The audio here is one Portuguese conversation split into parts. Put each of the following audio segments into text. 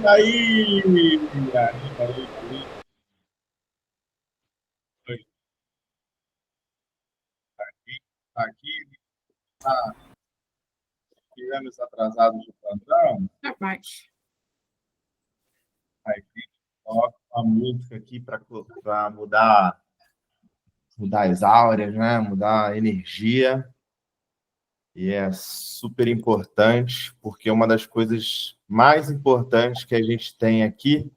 Aí, aí. Aqui, tá, tivemos atrasados de plantão, Mas... aí coloca a música aqui para mudar as áureas, né? Mudar a energia. E é super importante, porque uma das coisas mais importantes que a gente tem aqui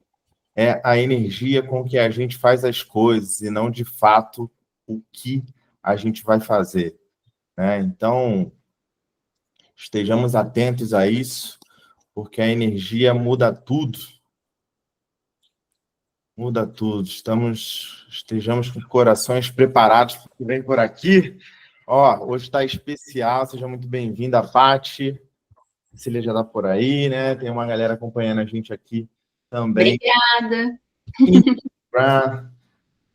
é a energia com que a gente faz as coisas e não, de fato, o que a gente vai fazer, né? Então, estejamos atentos a isso, porque a energia muda tudo. Muda tudo. Estejamos com corações preparados para o que vem por aqui. Ó, hoje está especial, seja muito bem-vinda, Paty. A Cecília já está por aí, né? Tem uma galera acompanhando a gente aqui também. Obrigada. A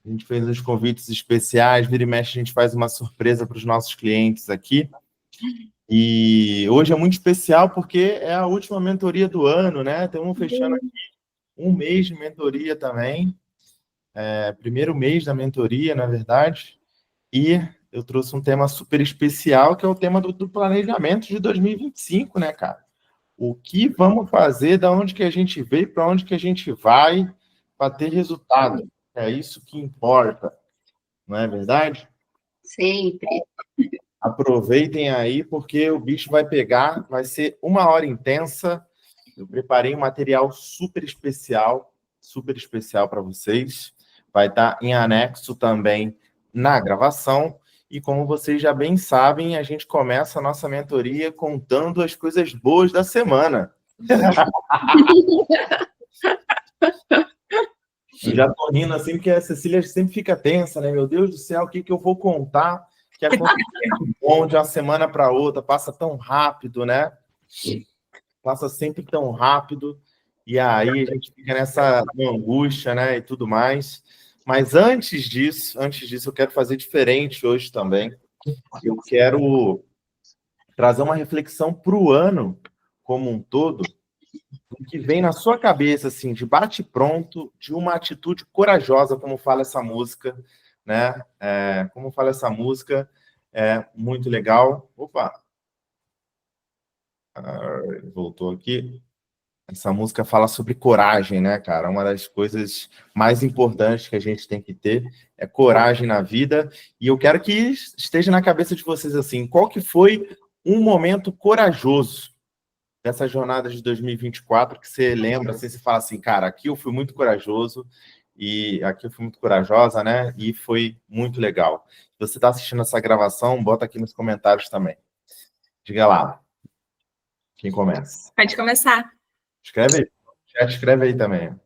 gente fez uns convites especiais, vira e mexe, a gente faz uma surpresa para os nossos clientes aqui. E hoje é muito especial porque é a última mentoria do ano, né? Estamos fechando aqui um mês de mentoria também. Primeiro mês da mentoria, na verdade. E eu trouxe um tema super especial, que é o tema do planejamento de 2025, né, cara? O que vamos fazer, da onde que a gente veio, para onde que a gente vai, para ter resultado. É isso que importa, não é verdade? Sempre. Aproveitem aí, porque o bicho vai pegar, vai ser uma hora intensa. Eu preparei um material super especial para vocês. Vai estar em anexo também na gravação. E como vocês já bem sabem, a gente começa a nossa mentoria contando as coisas boas da semana. Eu já tô rindo assim, porque a Cecília sempre fica tensa, né? Meu Deus do céu, o que eu vou contar? Que acontece bom de uma semana para outra, passa tão rápido, né? Passa sempre tão rápido. E aí a gente fica nessa angústia, né? E tudo mais. Mas antes disso, eu quero fazer diferente hoje também. Eu quero trazer uma reflexão para o ano como um todo, o que vem na sua cabeça, assim, de bate-pronto, de uma atitude corajosa, como fala essa música, né? Como fala essa música, é muito legal. Opa! Voltou aqui. Essa música fala sobre coragem, né, cara? Uma das coisas mais importantes que a gente tem que ter é coragem na vida. E eu quero que esteja na cabeça de vocês assim, qual que foi um momento corajoso dessa jornada de 2024 que você lembra, assim, você fala assim, cara, aqui eu fui muito corajoso e aqui eu fui muito corajosa, né? E foi muito legal. Se você está assistindo essa gravação, bota aqui nos comentários também. Diga lá. Quem começa? Pode começar. Escreve aí. Já escreve aí também.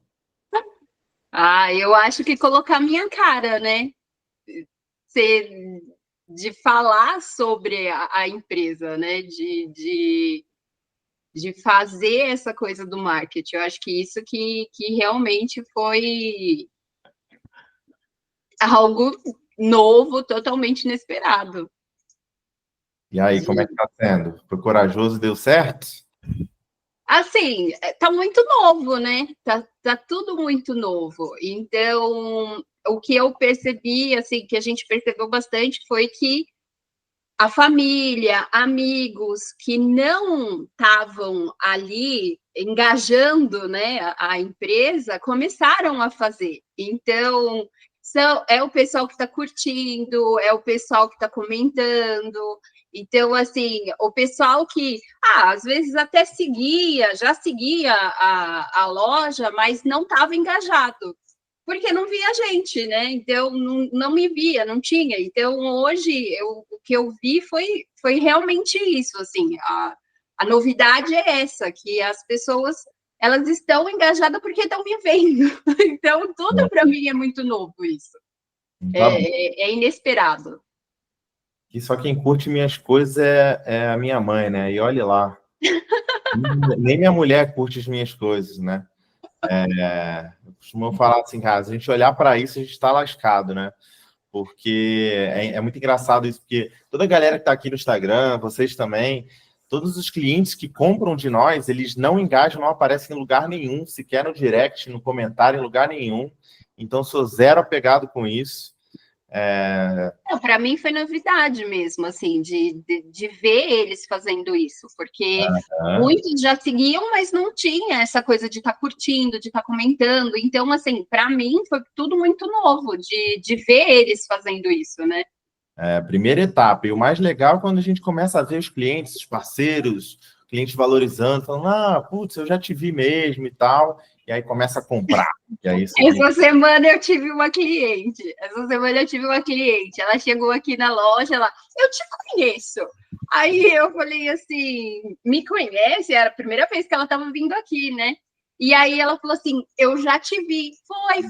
Eu acho que colocar minha cara, né? De falar sobre a empresa, né? De fazer essa coisa do marketing. Eu acho que isso que realmente foi algo novo, totalmente inesperado. E aí, como é que tá sendo? Foi corajoso e deu certo? Assim, tá muito novo, né? Tá tudo muito novo. Então, o que eu percebi, assim, que a gente percebeu bastante foi que a família, amigos que não estavam ali engajando, né, a empresa, começaram a fazer. Então, é o pessoal que está curtindo, é o pessoal que está comentando. Então, assim, o pessoal que, às vezes até já seguia a loja, mas não estava engajado porque não via gente, né? Então não me via, não tinha. Então hoje o que eu vi foi realmente isso, assim. A novidade é essa, que as pessoas elas estão engajadas porque estão me vendo. Então tudo para mim é muito novo isso. Tá bom. É inesperado. E só quem curte minhas coisas é a minha mãe, né? E olhe lá. Nem minha mulher curte as minhas coisas, né? Eu costumo falar assim, cara, se a gente olhar para isso, a gente está lascado, né? Porque é muito engraçado isso, porque toda a galera que está aqui no Instagram, vocês também, Todos os clientes que compram de nós, eles não engajam, não aparecem em lugar nenhum, sequer no direct, no comentário, em lugar nenhum. Então, sou zero apegado com isso. Para mim foi novidade mesmo, assim, de ver eles fazendo isso, porque muitos já seguiam, mas não tinha essa coisa de estar curtindo, de estar comentando. Então, assim, para mim foi tudo muito novo de ver eles fazendo isso, né? Primeira etapa. E o mais legal é quando a gente começa a ver os clientes, os parceiros, clientes valorizando, falando, putz, eu já te vi mesmo e tal. E aí começa a comprar. E aí Essa semana eu tive uma cliente. Ela chegou aqui na loja, eu te conheço. Aí eu falei assim, me conhece? Era a primeira vez que ela estava vindo aqui, né? E aí ela falou assim, eu já te vi. Foi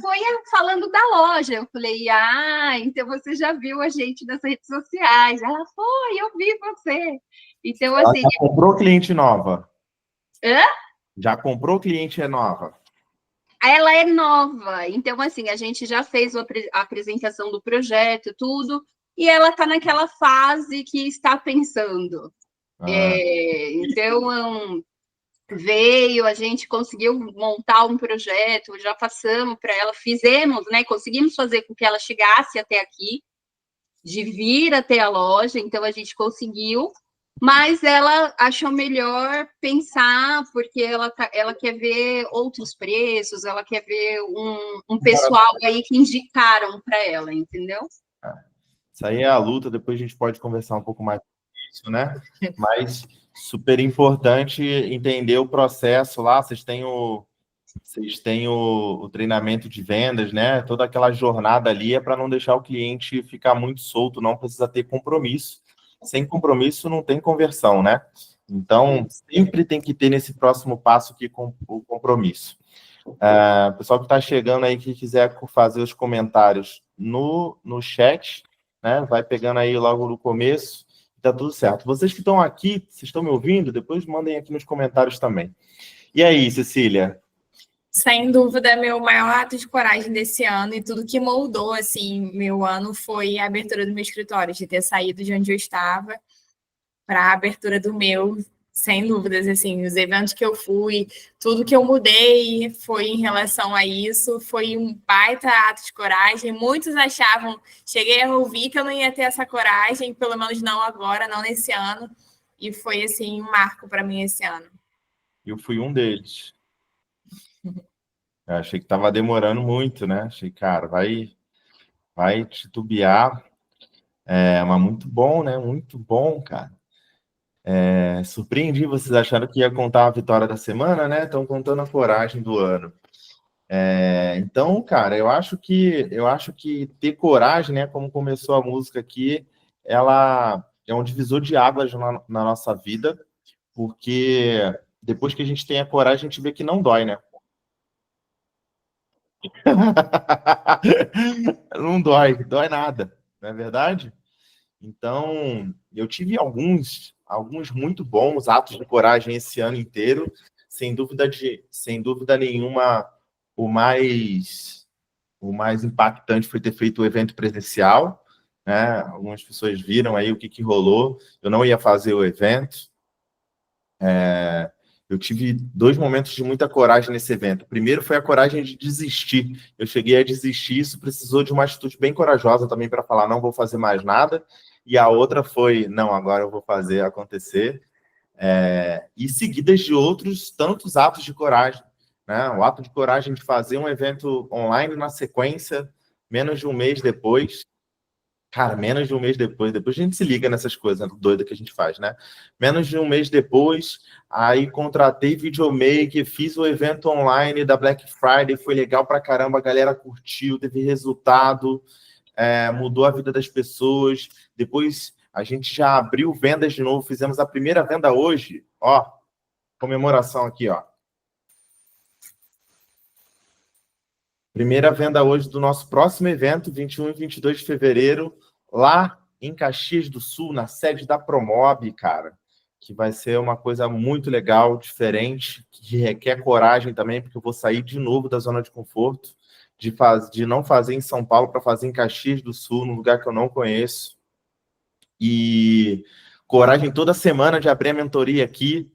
falando da loja. Eu falei, então você já viu a gente nas redes sociais. Ela, eu vi você. Então, ela assim... já comprou cliente nova? Hã? Já comprou cliente nova? Ela é nova, então, assim, a gente já fez a apresentação do projeto, tudo, e ela está naquela fase que está pensando. Então, veio, a gente conseguiu montar um projeto, já passamos para ela, fizemos, né? Conseguimos fazer com que ela chegasse até aqui, de vir até a loja, então a gente conseguiu, mas ela achou melhor pensar, porque ela quer ver outros preços, ela quer ver um pessoal aí que indicaram para ela, entendeu? Isso aí é a luta, depois a gente pode conversar um pouco mais sobre isso, né? Mas super importante entender o processo lá, vocês têm o treinamento de vendas, né? Toda aquela jornada ali é para não deixar o cliente ficar muito solto, não precisa ter compromisso. Sem compromisso não tem conversão, né? Então, sempre tem que ter nesse próximo passo aqui com o compromisso. Pessoal que está chegando aí, que quiser fazer os comentários no chat, né? Vai pegando aí logo no começo, tá tudo certo. Vocês que estão aqui, vocês estão me ouvindo? Depois mandem aqui nos comentários também. E aí, Cecília? Sem dúvida, meu maior ato de coragem desse ano e tudo que moldou, assim, meu ano foi a abertura do meu escritório, de ter saído de onde eu estava para a abertura do meu, sem dúvidas, assim, os eventos que eu fui, tudo que eu mudei foi em relação a isso, foi um baita ato de coragem. Muitos achavam, cheguei a ouvir que eu não ia ter essa coragem, pelo menos não agora, não nesse ano, e foi, assim, um marco para mim esse ano. Eu fui um deles. Eu achei que estava demorando muito, né? Achei, cara, vai titubear. Mas muito bom, né? Muito bom, cara. Surpreendi, vocês acharam que ia contar a vitória da semana, né? Estão contando a coragem do ano. Então, cara, eu acho que ter coragem, né? Como começou a música aqui, ela é um divisor de águas na nossa vida, porque depois que a gente tem a coragem, a gente vê que não dói, né? Não dói nada, não é verdade? Então, eu tive alguns muito bons atos de coragem esse ano inteiro, sem dúvida nenhuma, o mais impactante foi ter feito o evento presencial, né? Algumas pessoas viram aí o que rolou. Eu não ia fazer o evento. Eu tive 2 momentos de muita coragem nesse evento. O primeiro foi a coragem de desistir. Eu cheguei a desistir, isso precisou de uma atitude bem corajosa também para falar, não vou fazer mais nada. E a outra foi, não, agora eu vou fazer acontecer. E seguidas de outros tantos atos de coragem, né? O ato de coragem de fazer um evento online na sequência, menos de um mês depois. Cara, menos de um mês depois a gente se liga nessas coisas doidas que a gente faz, né? Menos de um mês depois, aí contratei videomaker, fiz o evento online da Black Friday, foi legal pra caramba, a galera curtiu, teve resultado, mudou a vida das pessoas. Depois a gente já abriu vendas de novo, fizemos a primeira venda hoje, ó, comemoração aqui, ó. Primeira venda hoje do nosso próximo evento, 21 e 22 de fevereiro, lá em Caxias do Sul, na sede da Promob, cara, que vai ser uma coisa muito legal, diferente, que requer coragem também, porque eu vou sair de novo da zona de conforto, de não fazer em São Paulo para fazer em Caxias do Sul, num lugar que eu não conheço. E coragem toda semana de abrir a mentoria aqui,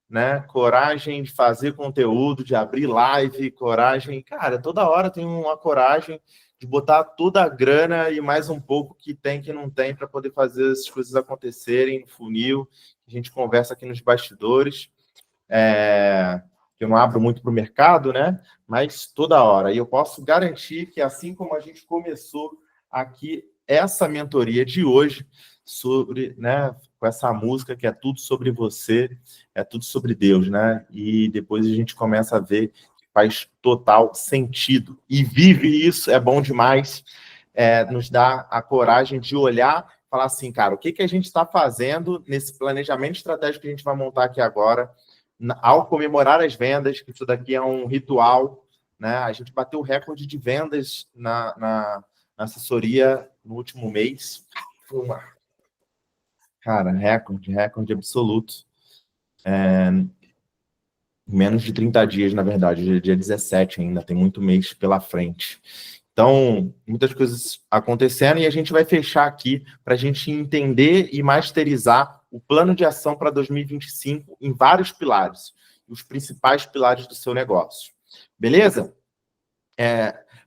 né? Coragem de fazer conteúdo, de abrir live, coragem... Cara, toda hora tem uma coragem de botar toda a grana e mais um pouco que tem, que não tem, para poder fazer essas coisas acontecerem no funil. A gente conversa aqui nos bastidores. Eu não abro muito para o mercado, né? Mas toda hora. E eu posso garantir que, assim como a gente começou aqui essa mentoria de hoje, sobre, né, com essa música que é tudo sobre você, é tudo sobre Deus, né? E depois a gente começa a ver que faz total sentido. E vive isso, é bom demais, nos dá a coragem de olhar, falar assim, cara, o que a gente está fazendo nesse planejamento estratégico que a gente vai montar aqui agora, ao comemorar as vendas, que isso daqui é um ritual, né? A gente bateu o recorde de vendas na assessoria no último mês. Cara, recorde absoluto. Em menos de 30 dias, na verdade, dia 17 ainda, tem muito mês pela frente. Então, muitas coisas acontecendo e a gente vai fechar aqui para a gente entender e masterizar o plano de ação para 2025 em vários pilares, os principais pilares do seu negócio. Beleza?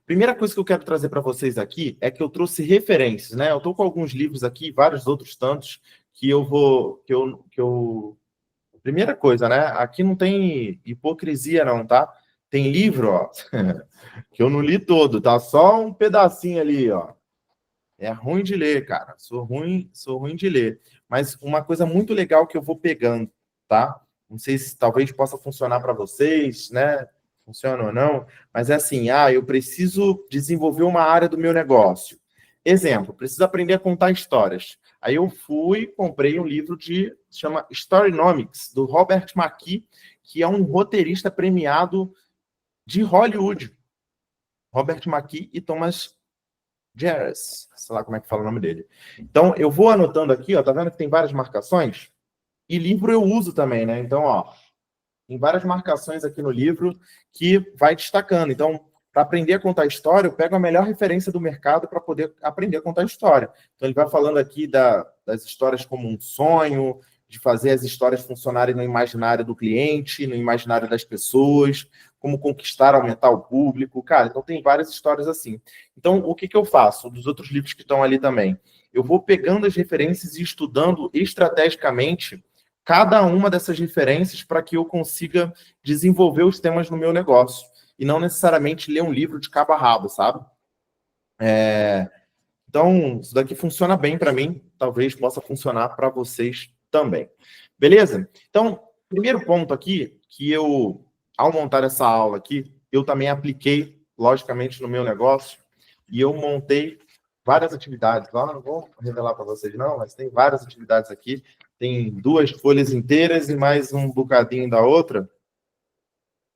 Primeira coisa que eu quero trazer para vocês aqui é que eu trouxe referências, né? Eu estou com alguns livros aqui, vários outros tantos, que eu vou... Primeira coisa, né? Aqui não tem hipocrisia não, tá? Tem livro, ó, que eu não li todo, tá? Só um pedacinho ali, ó. É ruim de ler, cara. Sou ruim de ler. Mas uma coisa muito legal que eu vou pegando, tá? Não sei se talvez possa funcionar para vocês, né? Funciona ou não, mas é assim, eu preciso desenvolver uma área do meu negócio. Exemplo, preciso aprender a contar histórias. Aí eu comprei um livro chama Storynomics, do Robert McKee, que é um roteirista premiado de Hollywood. Robert McKee e Thomas Jarvis, sei lá como é que fala o nome dele. Então, eu vou anotando aqui, ó, tá vendo que tem várias marcações? E livro eu uso também, né? Então, ó, tem várias marcações aqui no livro que vai destacando. Então, para aprender a contar história, eu pego a melhor referência do mercado para poder aprender a contar história. Então, ele vai falando aqui das histórias como um sonho, de fazer as histórias funcionarem no imaginário do cliente, no imaginário das pessoas, como conquistar, aumentar o público. Cara, então tem várias histórias assim. Então, o que eu faço? Dos outros livros que estão ali também. Eu vou pegando as referências e estudando estrategicamente cada uma dessas referências para que eu consiga desenvolver os temas no meu negócio. E não necessariamente ler um livro de cabo a rabo, sabe? Então, isso daqui funciona bem para mim. Talvez possa funcionar para vocês também. Beleza? Então, primeiro ponto aqui, que eu, ao montar essa aula aqui, eu também apliquei, logicamente, no meu negócio, e eu montei várias atividades. Lá não vou revelar para vocês, não, mas tem várias atividades aqui. Tem 2 folhas inteiras e mais um bocadinho da outra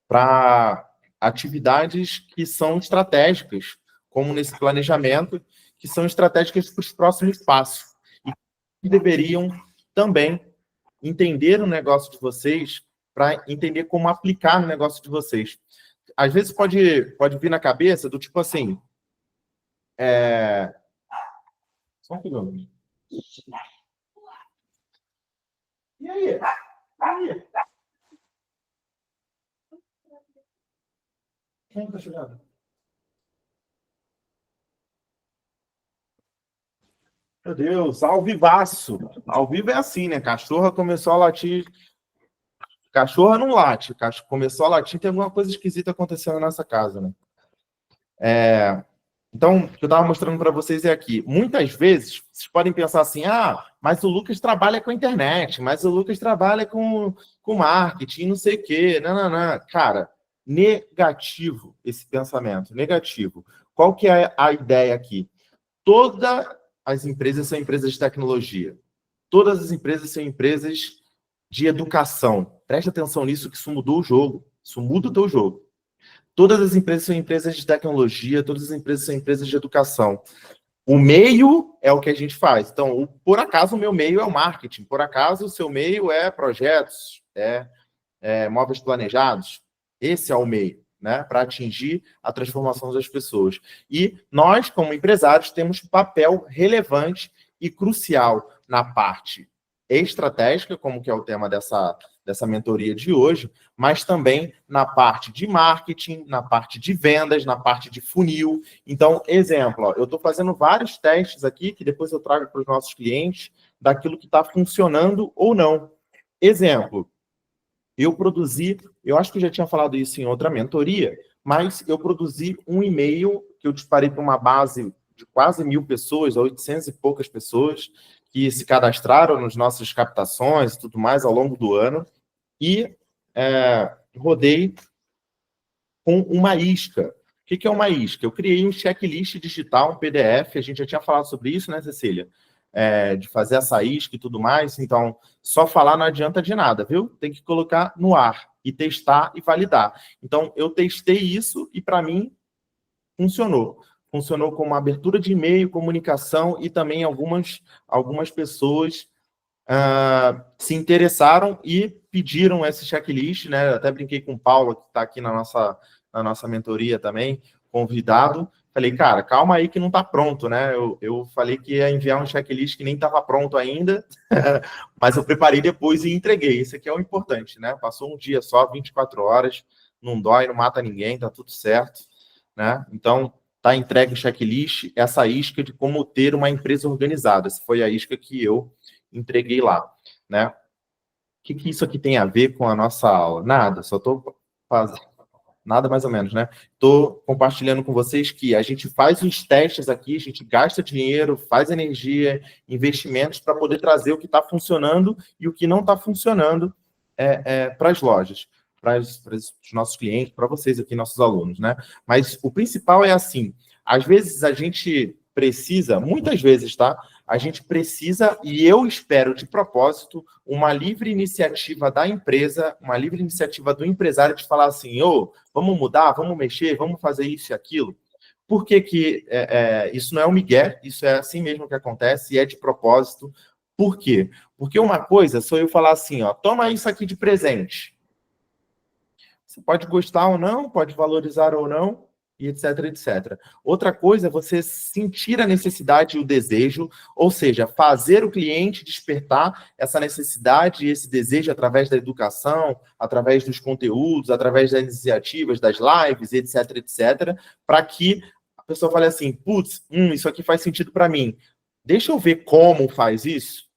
para atividades que são estratégicas, como nesse planejamento, que são estratégicas para os próximos passos. E que deveriam também entender o negócio de vocês para entender como aplicar no negócio de vocês. Às vezes pode vir na cabeça do tipo assim... Só um segundo. E aí? Quem está chegando? Meu Deus, ao vivaço. Ao vivo é assim, né? Cachorra começou a latir. Cachorra não late. Começou a latir, tem alguma coisa esquisita acontecendo nessa casa, né? Então, o que eu estava mostrando para vocês é aqui. Muitas vezes, vocês podem pensar assim, mas o Lucas trabalha com a internet, mas o Lucas trabalha com marketing, não sei o quê. Não. Cara, negativo esse pensamento, negativo. Qual que é a ideia aqui? Todas as empresas são empresas de tecnologia. Todas as empresas são empresas de educação. Preste atenção nisso, que isso mudou o jogo. Isso muda o teu jogo. Todas as empresas são empresas de tecnologia, todas as empresas são empresas de educação. O meio é o que a gente faz. Então, por acaso, o meu meio é o marketing. Por acaso, o seu meio é projetos, móveis planejados. Esse é o meio, né? Para atingir a transformação das pessoas. E nós, como empresários, temos um papel relevante e crucial na parte estratégica, como que é o tema dessa mentoria de hoje, mas também na parte de marketing, na parte de vendas, na parte de funil. Então, exemplo, ó, eu estou fazendo vários testes aqui, que depois eu trago para os nossos clientes, daquilo que está funcionando ou não. Exemplo, eu acho que eu já tinha falado isso em outra mentoria, mas eu produzi um e-mail que eu disparei para uma base de quase 1.000 pessoas, 800 e poucas pessoas, que se cadastraram nas nossas captações e tudo mais ao longo do ano, e rodei com uma isca. O que é uma isca? Eu criei um checklist digital, um PDF, a gente já tinha falado sobre isso, né, Cecília? De fazer essa isca e tudo mais, então só falar não adianta de nada, viu? Tem que colocar no ar e testar e validar. Então, eu testei isso e, para mim, funcionou. Funcionou como abertura de e-mail, comunicação e também algumas pessoas se interessaram e pediram esse checklist, né? Eu até brinquei com o Paulo, que está aqui na nossa mentoria também, convidado. Falei, cara, calma aí que não está pronto, né? Eu falei que ia enviar um checklist que nem estava pronto ainda, mas eu preparei depois e entreguei. Isso aqui é o importante, né? Passou um dia só, 24 horas, não dói, não mata ninguém, tá tudo certo, né? Então, tá entregue o checklist, essa isca de como ter uma empresa organizada. Essa foi a isca que eu entreguei lá, né? O que isso aqui tem a ver com a nossa aula? Nada, só estou fazendo... Nada mais ou menos, né? Estou compartilhando com vocês que a gente faz os testes aqui, a gente gasta dinheiro, faz energia, investimentos para poder trazer o que está funcionando e o que não está funcionando para as lojas, para os nossos clientes, para vocês aqui, nossos alunos, né? Mas o principal é assim, às vezes a gente precisa, muitas vezes, tá? A gente precisa, e eu espero de propósito, uma livre iniciativa da empresa, uma livre iniciativa do empresário de falar assim, vamos mudar, vamos mexer, vamos fazer isso e aquilo. Por que isso não é um migué, isso é assim mesmo que acontece e é de propósito. Por quê? Porque uma coisa sou eu falar assim, toma isso aqui de presente. Você pode gostar ou não, pode valorizar ou não, e etc, etc. Outra coisa é você sentir a necessidade e o desejo, ou seja, fazer o cliente despertar essa necessidade e esse desejo através da educação, através dos conteúdos, através das iniciativas, das lives, etc, etc, para que a pessoa fale assim, putz, isso aqui faz sentido para mim. Deixa eu ver como faz isso.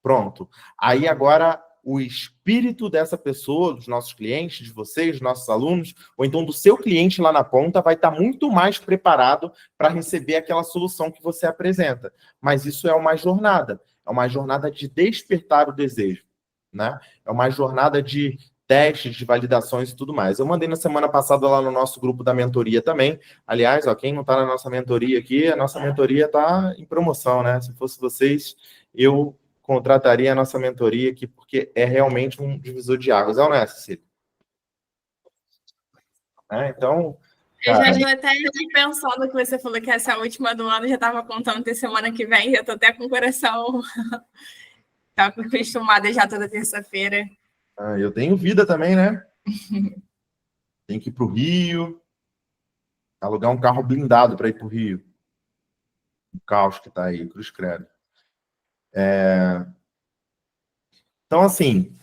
Pronto. Aí agora o espírito dessa pessoa, dos nossos clientes, de vocês, dos nossos alunos, ou então do seu cliente lá na ponta, vai estar muito mais preparado para receber aquela solução que você apresenta. Mas isso é uma jornada de despertar o desejo, né? É uma jornada de testes, de validações e tudo mais. Eu mandei na semana passada lá no nosso grupo da mentoria também. Aliás, quem não está na nossa mentoria aqui, a nossa mentoria está em promoção, né? Se fosse vocês, eu contrataria a nossa mentoria aqui, porque é realmente um divisor de águas. Não é, Cecília? Então... Eu já estou até pensando que você falou que essa última do ano já estava contando ter semana que vem, já estou até com o coração... Estava acostumada já toda terça-feira. Eu tenho vida também, né? Tem que ir para o Rio, alugar um carro blindado para ir para o Rio. O caos que está aí, cruz credo. Então, assim,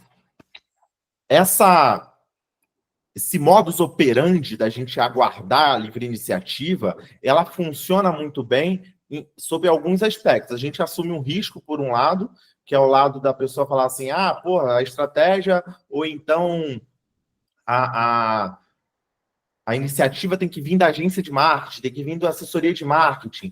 esse modus operandi da gente aguardar a livre iniciativa, ela funciona muito bem sob alguns aspectos. A gente assume um risco, por um lado, que é o lado da pessoa falar assim, a estratégia, ou então a iniciativa tem que vir da agência de marketing, tem que vir da assessoria de marketing.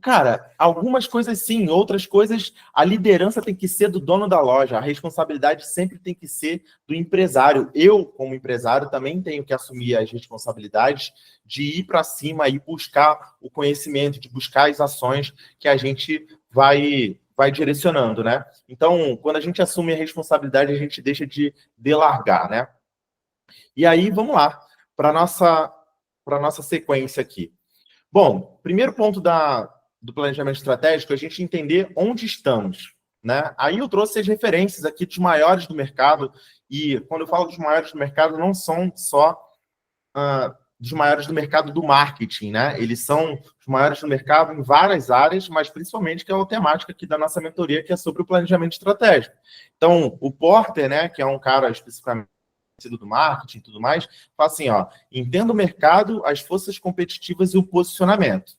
Cara, algumas coisas sim, outras coisas, a liderança tem que ser do dono da loja, a responsabilidade sempre tem que ser do empresário. Eu, como empresário, também tenho que assumir as responsabilidades de ir para cima e buscar o conhecimento, de buscar as ações que a gente vai direcionando, né? Então, quando a gente assume a responsabilidade, a gente deixa de largar, né? E aí, vamos lá, para a nossa sequência aqui. Bom, primeiro ponto do planejamento estratégico é a gente entender onde estamos, né? Aí eu trouxe as referências aqui dos maiores do mercado, e quando eu falo dos maiores do mercado, não são só dos maiores do mercado do marketing, né? Eles são os maiores do mercado em várias áreas, mas principalmente que é a temática aqui da nossa mentoria, que é sobre o planejamento estratégico. Então, o Porter, né, que é um cara especificamente do marketing e tudo mais, fala assim, ó, entenda o mercado, as forças competitivas e o posicionamento.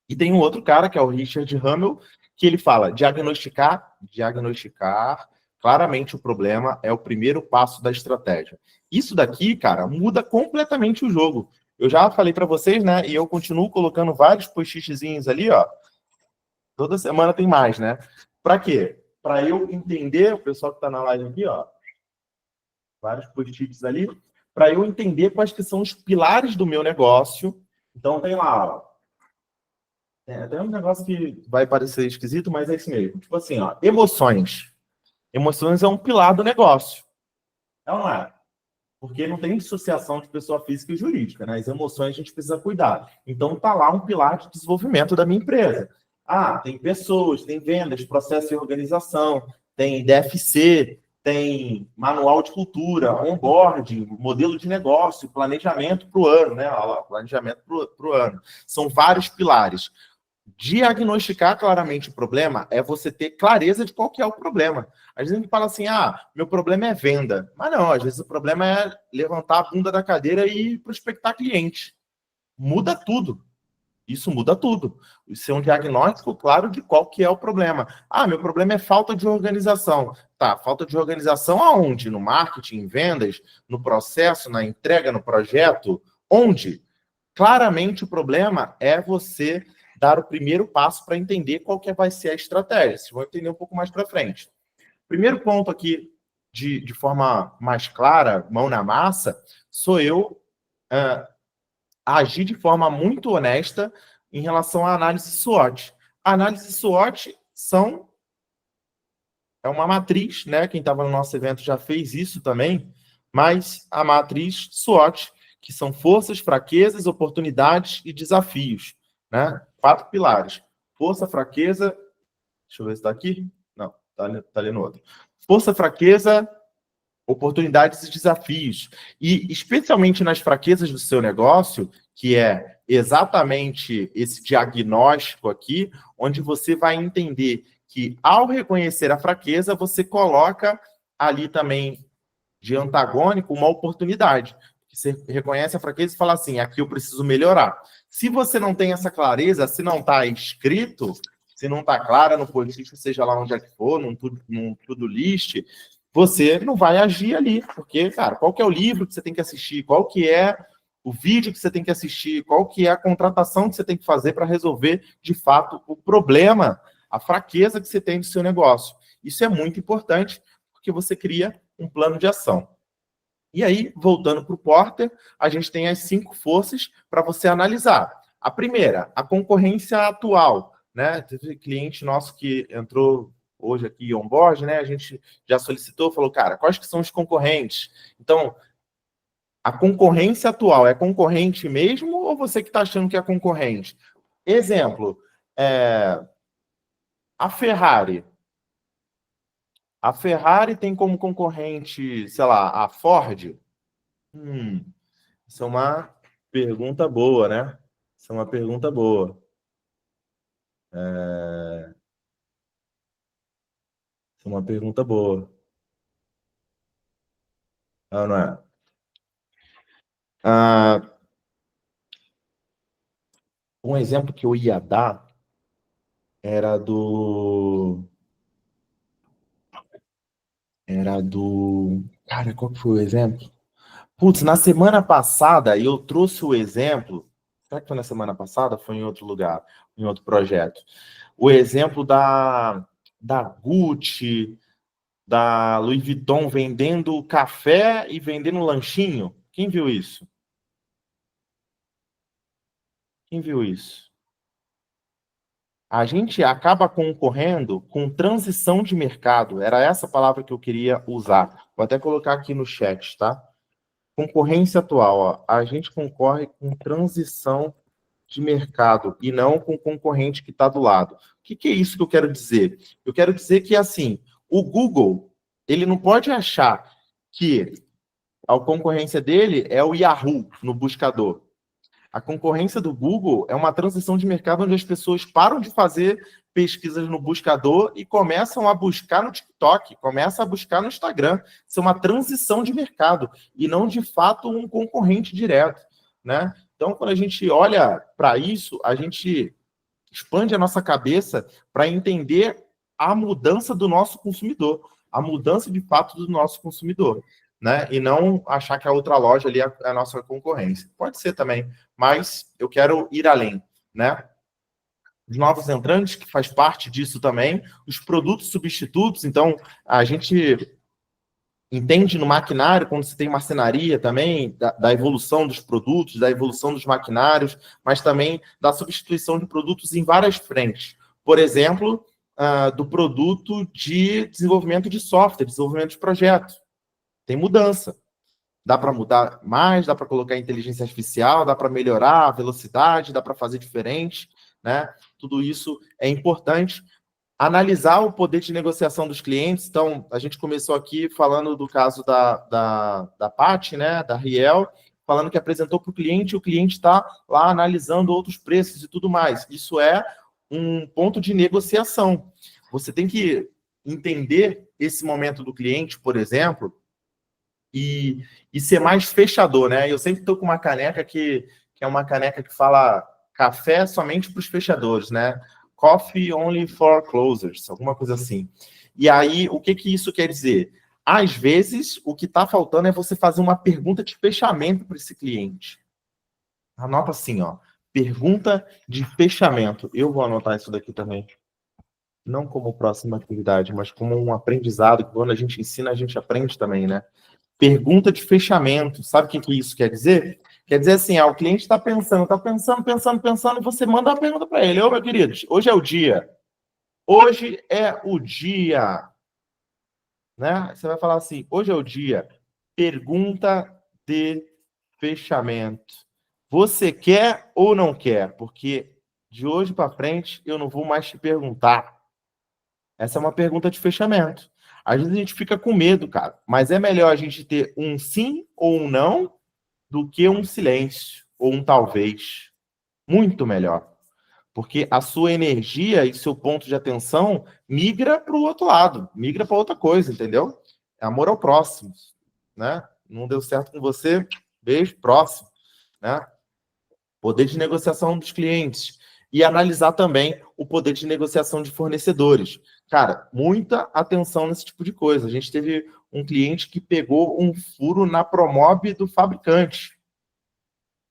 E tem um outro cara, que é o Richard Hummel, que ele fala, diagnosticar claramente o problema é o primeiro passo da estratégia. Isso daqui, cara, muda completamente o jogo. Eu já falei para vocês, né, e eu continuo colocando vários post-itzinhos ali, ó. Toda semana tem mais, né? Para quê? Para eu entender, o pessoal que está na live aqui, ó, vários post-its ali, para eu entender quais que são os pilares do meu negócio. Então, tem lá, ó, tem até um negócio que vai parecer esquisito, mas é isso mesmo. Tipo assim, ó, emoções. Emoções é um pilar do negócio. É ou não é? Porque não tem dissociação de pessoa física e jurídica, né? As emoções a gente precisa cuidar. Então, tá lá um pilar de desenvolvimento da minha empresa. Ah, tem pessoas, tem vendas, processo de organização, tem DFC, tem manual de cultura, onboarding, modelo de negócio, planejamento para o ano, né? Olha lá, planejamento para o ano. São vários pilares. Diagnosticar claramente o problema é você ter clareza de qual que é o problema. Às vezes a gente fala assim, meu problema é venda. Mas não, às vezes o problema é levantar a bunda da cadeira e prospectar cliente. Muda tudo. Isso muda tudo. Isso é um diagnóstico claro de qual que é o problema. Meu problema é falta de organização. Tá, falta de organização aonde? No marketing, em vendas, no processo, na entrega, no projeto? Onde? Claramente o problema é você dar o primeiro passo para entender qual que vai ser a estratégia. Vocês vão entender um pouco mais para frente. Primeiro ponto aqui, de forma mais clara, mão na massa, sou eu agir de forma muito honesta em relação à análise SWOT. A análise SWOT é uma matriz, né? Quem estava no nosso evento já fez isso também, mas a matriz SWOT, que são forças, fraquezas, oportunidades e desafios, né? 4 pilares. Força, fraqueza... Deixa eu ver se está aqui. Não, está ali no outro. Força, fraqueza, oportunidades e desafios. E especialmente nas fraquezas do seu negócio, que é exatamente esse diagnóstico aqui, onde você vai entender que, ao reconhecer a fraqueza, você coloca ali também de antagônico uma oportunidade. Você reconhece a fraqueza e fala assim, aqui eu preciso melhorar. Se você não tem essa clareza, se não está escrito, se não está clara no post-it, seja lá onde é que for, num to-do list, você não vai agir ali. Porque, cara, qual que é o livro que você tem que assistir? Qual que é o vídeo que você tem que assistir? Qual que é a contratação que você tem que fazer para resolver, de fato, o problema, a fraqueza que você tem do seu negócio? Isso é muito importante, porque você cria um plano de ação. E aí, voltando para o Porter, a gente tem as 5 forças para você analisar. A primeira, a concorrência atual, né? Teve cliente nosso que entrou hoje aqui on-board, né? A gente já solicitou, falou, cara, quais que são os concorrentes? Então, a concorrência atual é concorrente mesmo ou você que está achando que é concorrente? Exemplo, a Ferrari. A Ferrari tem como concorrente, sei lá, a Ford? Isso é uma pergunta boa, né? Isso é uma pergunta boa. Isso é uma pergunta boa. Não é? Um exemplo que eu ia dar era do... Cara, qual que foi o exemplo? Putz, na semana passada eu trouxe o exemplo. Será que foi na semana passada? Foi em outro lugar, em outro projeto. O exemplo da Gucci, da Louis Vuitton vendendo café e vendendo lanchinho. Quem viu isso? Quem viu isso? A gente acaba concorrendo com transição de mercado. Era essa palavra que eu queria usar. Vou até colocar aqui no chat, tá? Concorrência atual, ó. A gente concorre com transição de mercado e não com o concorrente que está do lado. O que é isso que eu quero dizer? Eu quero dizer que, assim, o Google, ele não pode achar que a concorrência dele é o Yahoo no buscador. A concorrência do Google é uma transição de mercado onde as pessoas param de fazer pesquisas no buscador e começam a buscar no TikTok, começam a buscar no Instagram. Isso é uma transição de mercado e não, de fato, um concorrente direto, né? Então, quando a gente olha para isso, a gente expande a nossa cabeça para entender a mudança do nosso consumidor, a mudança, de fato, do nosso consumidor, né? E não achar que a outra loja ali é a nossa concorrência. Pode ser também, mas eu quero ir além, né? Os novos entrantes, que faz parte disso também, os produtos substitutos. Então, a gente entende no maquinário, quando você tem marcenaria também, da evolução dos produtos, da evolução dos maquinários, mas também da substituição de produtos em várias frentes. Por exemplo, do produto de desenvolvimento de software, desenvolvimento de projeto. Tem mudança. Dá para mudar mais, dá para colocar inteligência artificial, dá para melhorar a velocidade, dá para fazer diferente, né? Tudo isso é importante. Analisar o poder de negociação dos clientes. Então, a gente começou aqui falando do caso da Paty, né, da Riel, falando que apresentou para o cliente, e o cliente está lá analisando outros preços e tudo mais. Isso é um ponto de negociação. Você tem que entender esse momento do cliente, por exemplo, e ser mais fechador, né? Eu sempre estou com uma caneca que é uma caneca que fala café somente para os fechadores, né? Coffee only for closers, alguma coisa assim. E aí, o que isso quer dizer? Às vezes, o que está faltando é você fazer uma pergunta de fechamento para esse cliente. Anota assim, ó. Pergunta de fechamento. Eu vou anotar isso daqui também. Não como próxima atividade, mas como um aprendizado, que quando a gente ensina, a gente aprende também, né? Pergunta de fechamento. Sabe o que isso quer dizer? Quer dizer assim, o cliente está pensando, e você manda uma pergunta para ele. Ô, meu querido, hoje é o dia. Hoje é o dia. Né? Você vai falar assim, hoje é o dia. Pergunta de fechamento. Você quer ou não quer? Porque de hoje para frente eu não vou mais te perguntar. Essa é uma pergunta de fechamento. Às vezes a gente fica com medo, cara. Mas é melhor a gente ter um sim ou um não do que um silêncio ou um talvez. Muito melhor. Porque a sua energia e seu ponto de atenção migra para o outro lado, migra para outra coisa, entendeu? É amor ao próximo, né? Não deu certo com você, beijo, próximo, né? Poder de negociação dos clientes. E analisar também o poder de negociação de fornecedores. Cara, muita atenção nesse tipo de coisa. A gente teve um cliente que pegou um furo na Promob do fabricante.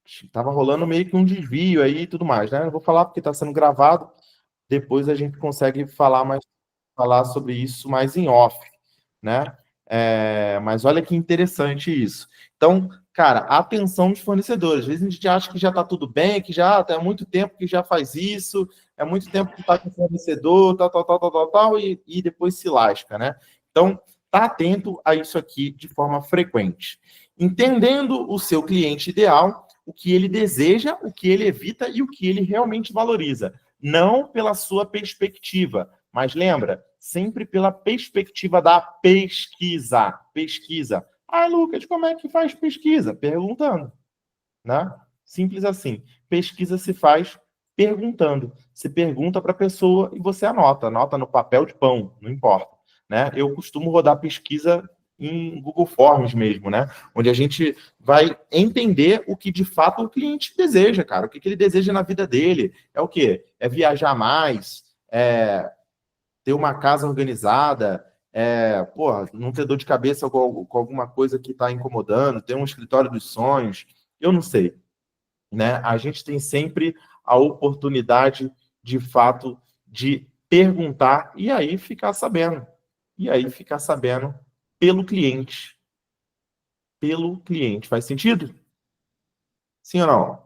Estava rolando meio que um desvio aí e tudo mais, né? Eu vou falar porque está sendo gravado. Depois a gente consegue falar sobre isso mais em off, né? Mas olha que interessante isso. Então, cara, atenção dos fornecedores. Às vezes a gente acha que já está tudo bem, que já há muito tempo que já faz isso, é muito tempo que está com o fornecedor, tal, e depois se lasca, né? Então, tá atento a isso aqui de forma frequente. Entendendo o seu cliente ideal, o que ele deseja, o que ele evita e o que ele realmente valoriza. Não pela sua perspectiva, mas lembra, sempre pela perspectiva da pesquisa. Pesquisa. Ah, Lucas, como é que faz pesquisa? Perguntando, né? Simples assim. Pesquisa se faz perguntando. Você pergunta para a pessoa e você anota no papel de pão, não importa, né? Eu costumo rodar pesquisa em Google Forms mesmo, né? Onde a gente vai entender o que de fato o cliente deseja, cara. O que ele deseja na vida dele. É o quê? É viajar mais, ter uma casa organizada, não ter dor de cabeça com alguma coisa que está incomodando, ter um escritório dos sonhos, eu não sei, né? A gente tem sempre a oportunidade, de fato, de perguntar e aí ficar sabendo. Pelo cliente. Pelo cliente. Faz sentido? Sim ou não?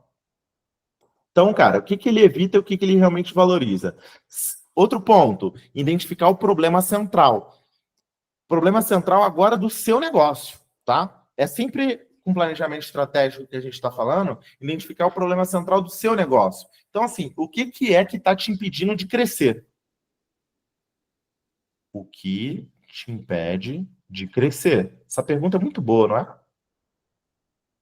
Então, cara, o que ele evita e o que ele realmente valoriza? Outro ponto, identificar o problema central. Problema central agora do seu negócio, tá? É sempre com planejamento estratégico que a gente está falando, identificar o problema central do seu negócio. Então, assim, o que é que está te impedindo de crescer? O que te impede de crescer? Essa pergunta é muito boa, não é?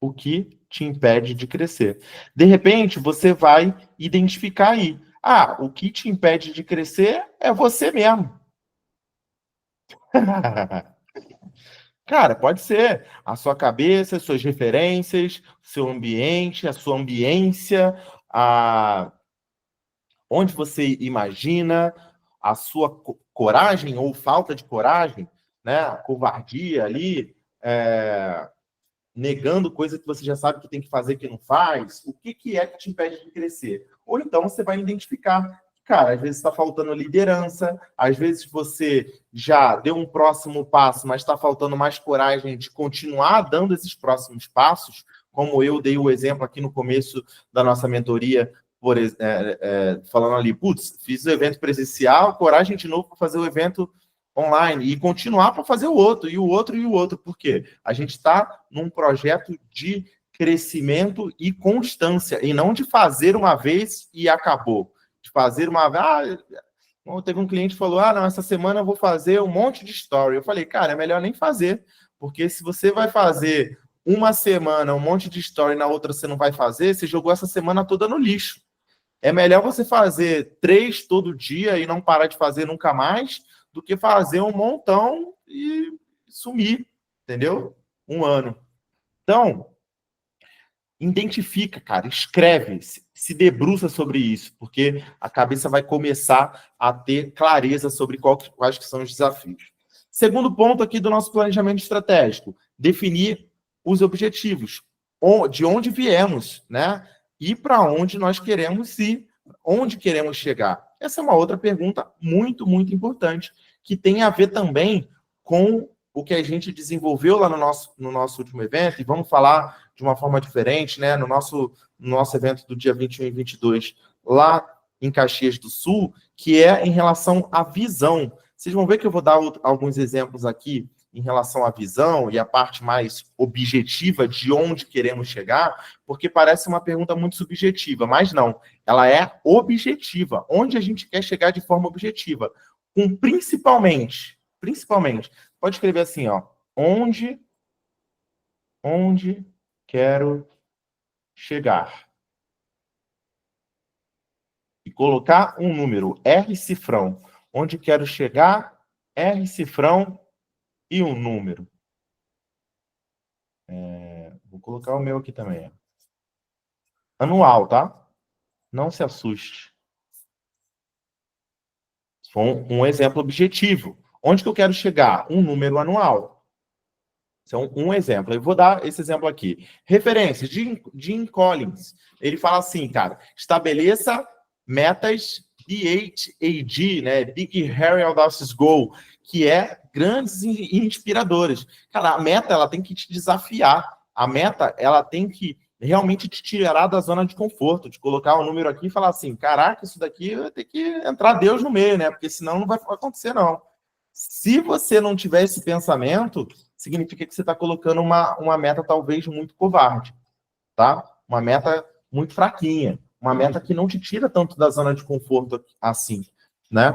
o que te impede de crescer. De repente, você vai identificar aí. O que te impede de crescer é você mesmo. Cara, pode ser a sua cabeça, as suas referências, seu ambiente, a sua ambiência, onde você imagina, a sua coragem ou falta de coragem, né? A covardia ali, negando coisa que você já sabe que tem que fazer que não faz. O que é que te impede de crescer? Ou então você vai identificar, cara, às vezes está faltando liderança, às vezes você já deu um próximo passo, mas está faltando mais coragem de continuar dando esses próximos passos, como eu dei o exemplo aqui no começo da nossa mentoria, falando ali, putz, fiz o evento presencial, coragem de novo para fazer o evento online e continuar para fazer o outro, e o outro, e o outro. Por quê? A gente está num projeto de crescimento e constância, e não de fazer uma vez e acabou. De fazer uma vez... teve um cliente que falou, não, essa semana eu vou fazer um monte de story. Eu falei, cara, é melhor nem fazer, porque se você vai fazer uma semana um monte de story, na outra você não vai fazer, você jogou essa semana toda no lixo. É melhor você fazer 3 todo dia e não parar de fazer nunca mais, do que fazer um montão e sumir, entendeu? 1 ano. Então, identifica, cara, escreve, se debruça sobre isso, porque a cabeça vai começar a ter clareza sobre quais que são os desafios. Segundo ponto aqui do nosso planejamento estratégico, definir os objetivos, de onde viemos, né? E para onde nós queremos ir, onde queremos chegar. Essa é uma outra pergunta muito, muito importante, que tem a ver também com o que a gente desenvolveu lá no nosso último evento, e vamos falar de uma forma diferente, né? No nosso evento do dia 21 e 22, lá em Caxias do Sul, que é em relação à visão. Vocês vão ver que eu vou dar alguns exemplos aqui em relação à visão e a parte mais objetiva de onde queremos chegar, porque parece uma pergunta muito subjetiva, mas não, ela é objetiva, onde a gente quer chegar de forma objetiva, com principalmente, pode escrever assim, onde quero chegar. E colocar um número, R cifrão, onde quero chegar, R cifrão, e um número. Vou colocar o meu aqui também. Anual, tá? Não se assuste. Foi um exemplo objetivo. Onde que eu quero chegar? Um número anual. Então, um exemplo. Eu vou dar esse exemplo aqui. Referência, Jim Collins. Ele fala assim, cara, estabeleça metas BHAG, né? Big, Hairy, Audacious Goal, que é grandes e inspiradoras. Cara, a meta, ela tem que te desafiar. A meta, ela tem que realmente te tirar da zona de conforto, de colocar um número aqui e falar assim, caraca, isso daqui vai ter que entrar Deus no meio, né? Porque senão não vai acontecer, não. Se você não tiver esse pensamento, significa que você está colocando uma meta talvez muito covarde, tá? Uma meta muito fraquinha, uma meta que não te tira tanto da zona de conforto assim, né?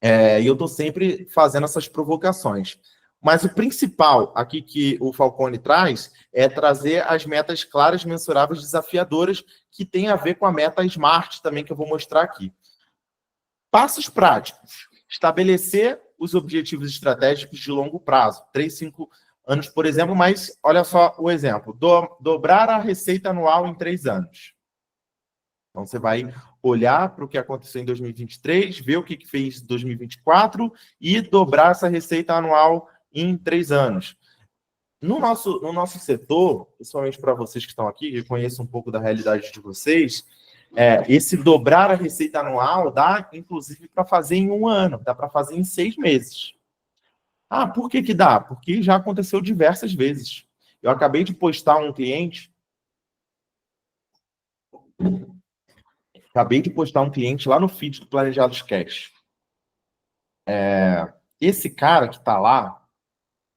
E eu estou sempre fazendo essas provocações. Mas o principal aqui que o Falcone traz é trazer as metas claras, mensuráveis, desafiadoras, que tem a ver com a meta SMART também, que eu vou mostrar aqui. Passos práticos. Estabelecer os objetivos estratégicos de longo prazo, 3, 5 anos, por exemplo, mas olha só o exemplo. Dobrar a receita anual em 3 anos. Então, você vai olhar para o que aconteceu em 2023, ver o que fez em 2024 e dobrar essa receita anual em 3 anos. No nosso setor, principalmente para vocês que estão aqui, que conheço um pouco da realidade de vocês, esse dobrar a receita anual dá, inclusive, para fazer em 1 ano, dá para fazer em 6 meses. Por que dá? Porque já aconteceu diversas vezes. Eu acabei de postar um cliente... lá no feed do Planejados Cash. Esse cara que está lá,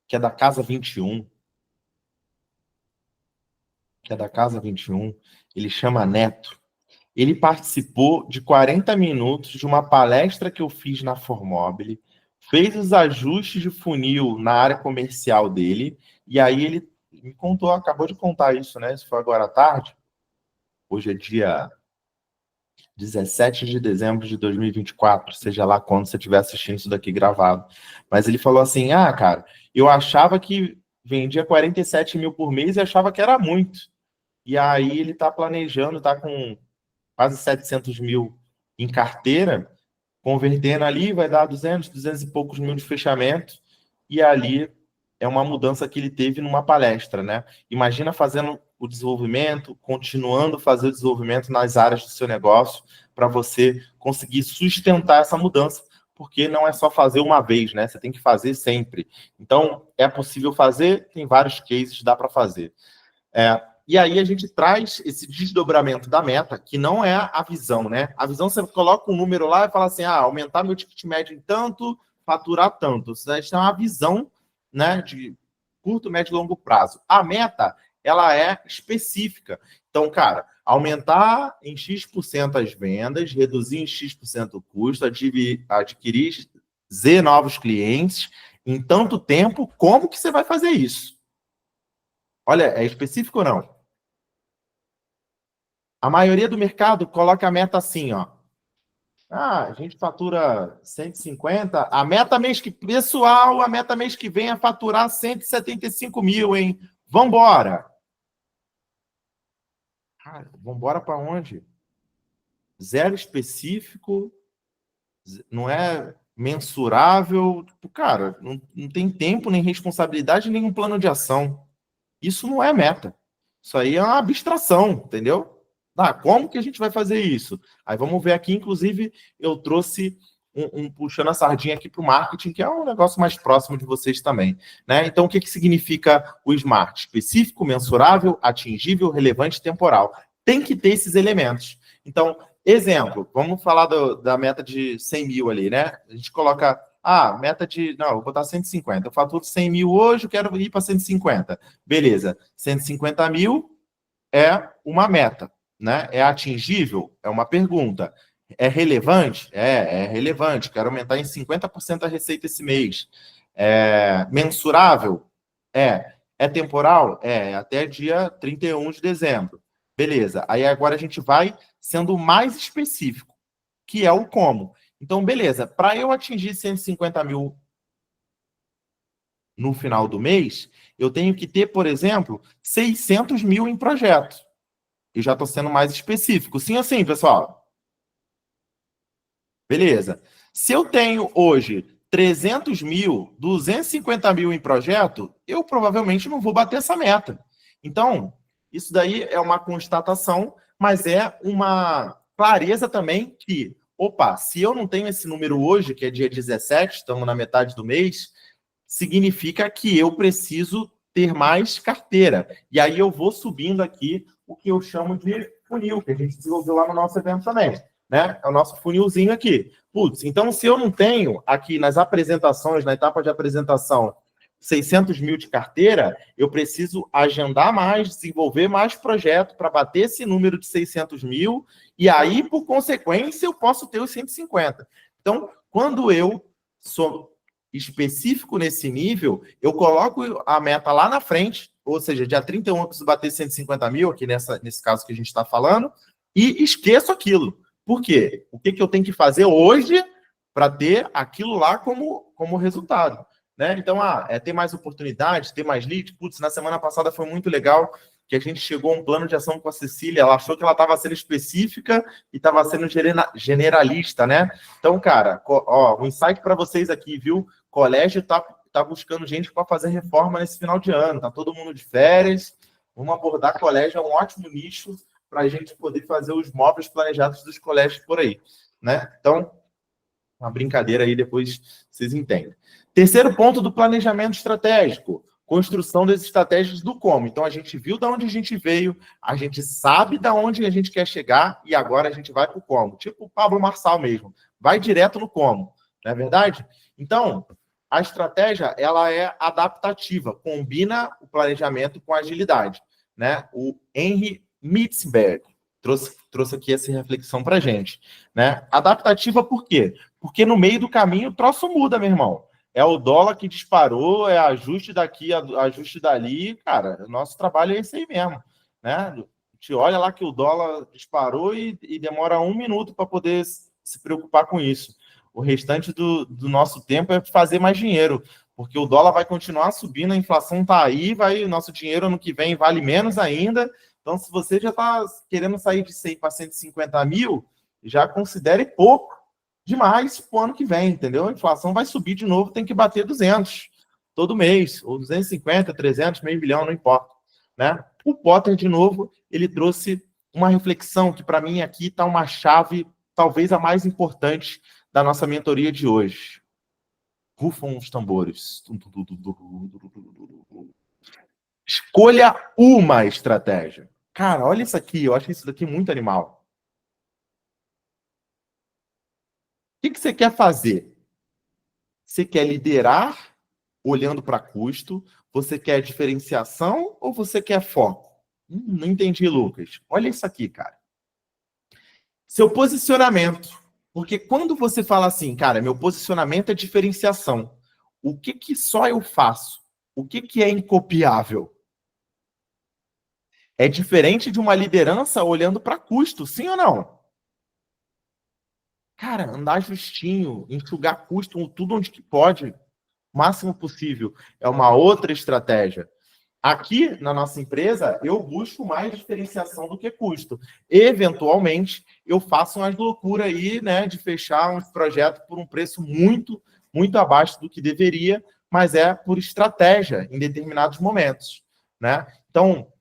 que é da Casa 21, ele chama Neto. Ele participou de 40 minutos de uma palestra que eu fiz na Formobile, fez os ajustes de funil na área comercial dele, e aí ele me contou, acabou de contar isso, né? Isso foi agora à tarde. Hoje é dia 17 de dezembro de 2024, seja lá quando você estiver assistindo isso daqui gravado. Mas ele falou assim, cara, eu achava que vendia 47 mil por mês e achava que era muito. E aí ele está planejando, está com quase 700 mil em carteira, convertendo ali, vai dar 200 e poucos mil de fechamento, e ali é uma mudança que ele teve numa palestra, né? Imagina fazendo o desenvolvimento, continuando a fazer o desenvolvimento nas áreas do seu negócio, para você conseguir sustentar essa mudança, porque não é só fazer uma vez, né? Você tem que fazer sempre. Então, é possível fazer, tem vários cases, dá para fazer. E aí a gente traz esse desdobramento da meta, que não é a visão, né? A visão, você coloca um número lá e fala assim, aumentar meu ticket médio em tanto, faturar tanto. Isso é uma visão, né, de curto, médio e longo prazo. A meta, ela é específica. Então, cara, aumentar em X% as vendas, reduzir em X% o custo, adquirir Z novos clientes, em tanto tempo, como que você vai fazer isso? Olha, é específico ou não? A maioria do mercado coloca a meta assim, ó. A gente fatura 150. A meta mês que... Pessoal, a meta mês que vem é faturar 175 mil, hein? Vambora! Cara, vambora para onde? Zero específico, não é mensurável. Cara, não tem tempo, nem responsabilidade, nem um plano de ação. Isso não é meta. Isso aí é uma abstração, entendeu? Como que a gente vai fazer isso? Aí vamos ver aqui, inclusive, eu trouxe puxando a sardinha aqui para o marketing, que é um negócio mais próximo de vocês também, né? Então, o que significa o SMART? Específico, mensurável, atingível, relevante e temporal. Tem que ter esses elementos. Então, exemplo, vamos falar da meta de 100 mil ali, né? A gente coloca, meta de... Não, vou botar 150. Eu faturo 100 mil hoje, eu quero ir para 150. Beleza. 150 mil é uma meta, né? É atingível? É uma pergunta. É relevante? É relevante. Quero aumentar em 50% a receita esse mês. É mensurável? É temporal? Até dia 31 de dezembro. Beleza. Aí agora a gente vai sendo mais específico, que é o como. Então, beleza. Para eu atingir 150 mil no final do mês, eu tenho que ter, por exemplo, 600 mil em projeto. Eu já estou sendo mais específico. Sim ou sim, pessoal? Beleza. Se eu tenho hoje 300 mil, 250 mil em projeto, eu provavelmente não vou bater essa meta. Então, isso daí é uma constatação, mas é uma clareza também que, se eu não tenho esse número hoje, que é dia 17, estamos na metade do mês, significa que eu preciso ter mais carteira. E aí eu vou subindo aqui o que eu chamo de funil, que a gente desenvolveu lá no nosso evento também, né? É o nosso funilzinho aqui. Então se eu não tenho aqui nas apresentações, na etapa de apresentação, 600 mil de carteira, eu preciso agendar mais, desenvolver mais projeto para bater esse número de 600 mil, e aí, por consequência, eu posso ter os 150. Então, quando eu sou específico nesse nível, eu coloco a meta lá na frente, ou seja, dia 31 eu preciso bater 150 mil, aqui nesse caso que a gente está falando, e esqueço aquilo. Por quê? O que eu tenho que fazer hoje para ter aquilo lá como resultado? Né? Então, ter mais oportunidades, ter mais leads. Na semana passada foi muito legal, que a gente chegou a um plano de ação com a Cecília, ela achou que ela estava sendo específica e estava sendo generalista, né? Então, cara, um insight para vocês aqui, viu? Colégio tá buscando gente para fazer reforma nesse final de ano, tá todo mundo de férias, vamos abordar colégio, é um ótimo nicho para a gente poder fazer os móveis planejados dos colégios por aí, né? Então, uma brincadeira aí, depois vocês entendem. Terceiro ponto do planejamento estratégico, construção das estratégias do como. Então, a gente viu de onde a gente veio, a gente sabe de onde a gente quer chegar e agora a gente vai para o como. Tipo o Pablo Marçal mesmo, vai direto no como, não é verdade? Então, a estratégia, ela é adaptativa, combina o planejamento com a agilidade, né? O Henry Mitzberg trouxe aqui essa reflexão para a gente, né? Adaptativa por quê? Porque no meio do caminho o troço muda, meu irmão. É o dólar que disparou, é ajuste daqui, ajuste dali. Cara, o nosso trabalho é esse aí mesmo, né? A gente olha lá que o dólar disparou e demora 1 minuto para poder se preocupar com isso. O restante do nosso tempo é fazer mais dinheiro, porque o dólar vai continuar subindo, a inflação está aí, o nosso dinheiro ano que vem vale menos ainda. Então, se você já está querendo sair de 100 para 150 mil, já considere pouco demais para o ano que vem, entendeu? A inflação vai subir de novo, tem que bater 200 todo mês, ou 250, 300, meio bilhão, não importa, né? O Potter, de novo, ele trouxe uma reflexão que, para mim, aqui está uma chave, talvez a mais importante da nossa mentoria de hoje. Rufam os tambores. Escolha uma estratégia. Cara, olha isso aqui, eu acho isso daqui muito animal. O que você quer fazer? Você quer liderar olhando para custo? Você quer diferenciação ou você quer foco? Não entendi, Lucas. Olha isso aqui, cara. Seu posicionamento. Porque quando você fala assim, cara, meu posicionamento é diferenciação, o que só eu faço? O que é incopiável? É diferente de uma liderança olhando para custo, sim ou não? Cara, andar justinho, enxugar custo, tudo onde que pode, o máximo possível, é uma outra estratégia. Aqui, na nossa empresa, eu busco mais diferenciação do que custo. Eventualmente, eu faço umas loucuras aí, né, de fechar uns projetos por um preço muito, muito abaixo do que deveria, mas é por estratégia em determinados momentos, né? Então,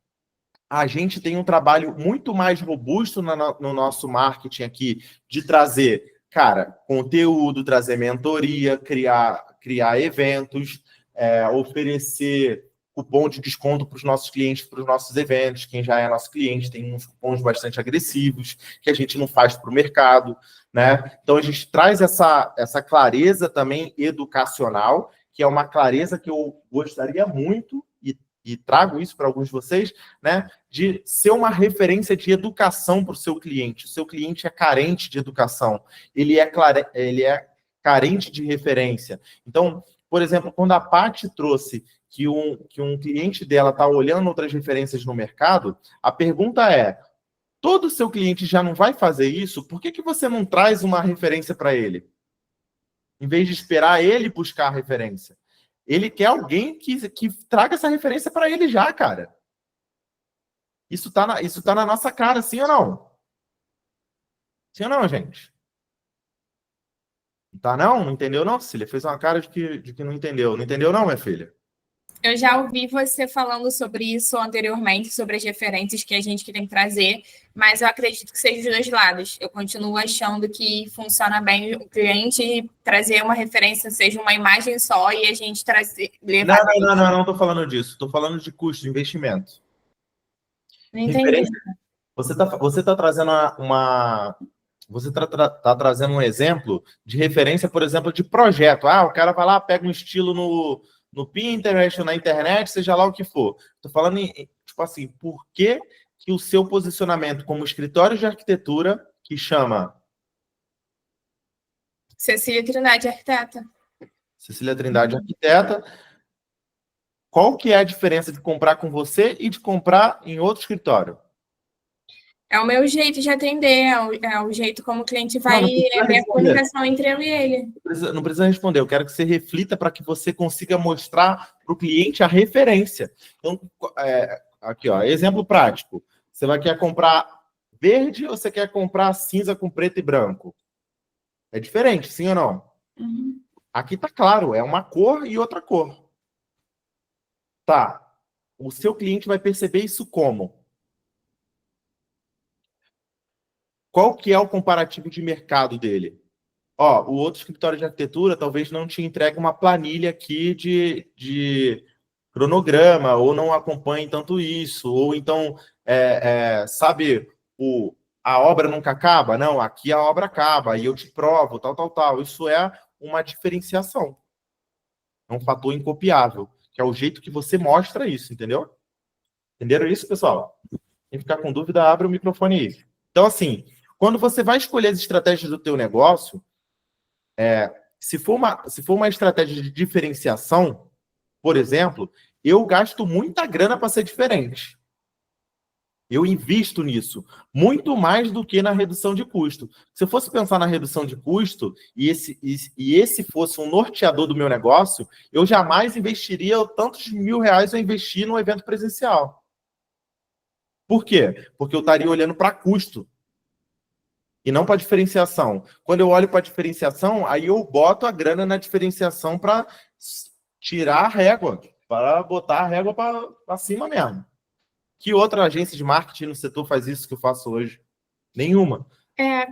a gente tem um trabalho muito mais robusto no nosso marketing aqui, de trazer, cara, conteúdo, trazer mentoria, criar eventos, oferecer cupom de desconto para os nossos clientes, para os nossos eventos. Quem já é nosso cliente tem uns cupons bastante agressivos, que a gente não faz para o mercado, né? Então, a gente traz essa clareza também educacional, que é uma clareza que eu gostaria muito, e trago isso para alguns de vocês, né, de ser uma referência de educação para o seu cliente. O seu cliente é carente de educação, ele é carente de referência. Então, por exemplo, quando a Paty trouxe que um cliente dela está olhando outras referências no mercado, a pergunta é, todo seu cliente já não vai fazer isso? Por que você não traz uma referência para ele? Em vez de esperar ele buscar a referência. Ele quer alguém que traga essa referência para ele já, cara. Isso tá na nossa cara, sim ou não? Sim ou não, gente? Tá não? Não entendeu não, Cecília? Fez uma cara de que não entendeu. Não entendeu não, minha filha? Eu já ouvi você falando sobre isso anteriormente, sobre as referências que a gente tem que trazer, mas eu acredito que seja dos dois lados. Eu continuo achando que funciona bem o cliente trazer uma referência, seja uma imagem só, e a gente trazer. Não estou falando disso. Estou falando de custo, de investimento. Não entendi. Você tá trazendo você tá trazendo um exemplo de referência, por exemplo, de projeto. O cara vai lá, pega um estilo no Pinterest, na internet, seja lá o que for. Estou falando tipo assim, por que o seu posicionamento como escritório de arquitetura, que chama Cecília Trindade, arquiteta. Cecília Trindade, arquiteta. Qual que é a diferença de comprar com você e de comprar em outro escritório? É o meu jeito de atender, é o jeito como o cliente vai, é a minha comunicação entre eu e ele. Não precisa responder, eu quero que você reflita para que você consiga mostrar para o cliente a referência. Então, aqui, ó, exemplo prático. Você quer comprar verde ou você quer comprar cinza com preto e branco? É diferente, sim ou não? Uhum. Aqui tá claro, é uma cor e outra cor. Tá. O seu cliente vai perceber isso como? Qual que é o comparativo de mercado dele? O outro escritório de arquitetura talvez não te entregue uma planilha aqui de cronograma, ou não acompanhe tanto isso, ou então, sabe, a obra nunca acaba? Não, aqui a obra acaba, e eu te provo, tal. Isso é uma diferenciação. É um fator incopiável, que é o jeito que você mostra isso, entendeu? Entenderam isso, pessoal? Quem ficar com dúvida, abre o microfone aí. Então, assim, quando você vai escolher as estratégias do teu negócio, Se for uma estratégia de diferenciação, por exemplo, eu gasto muita grana para ser diferente. Eu invisto nisso, muito mais do que na redução de custo. Se eu fosse pensar na redução de custo e esse fosse um norteador do meu negócio, eu jamais investiria tantos R$1.000 eu investi num evento presencial. Por quê? Porque eu estaria olhando para custo e não para diferenciação. Quando eu olho para diferenciação, aí eu boto a grana na diferenciação para tirar a régua, para botar a régua para cima mesmo. Que outra agência de marketing no setor faz isso que eu faço hoje? Nenhuma.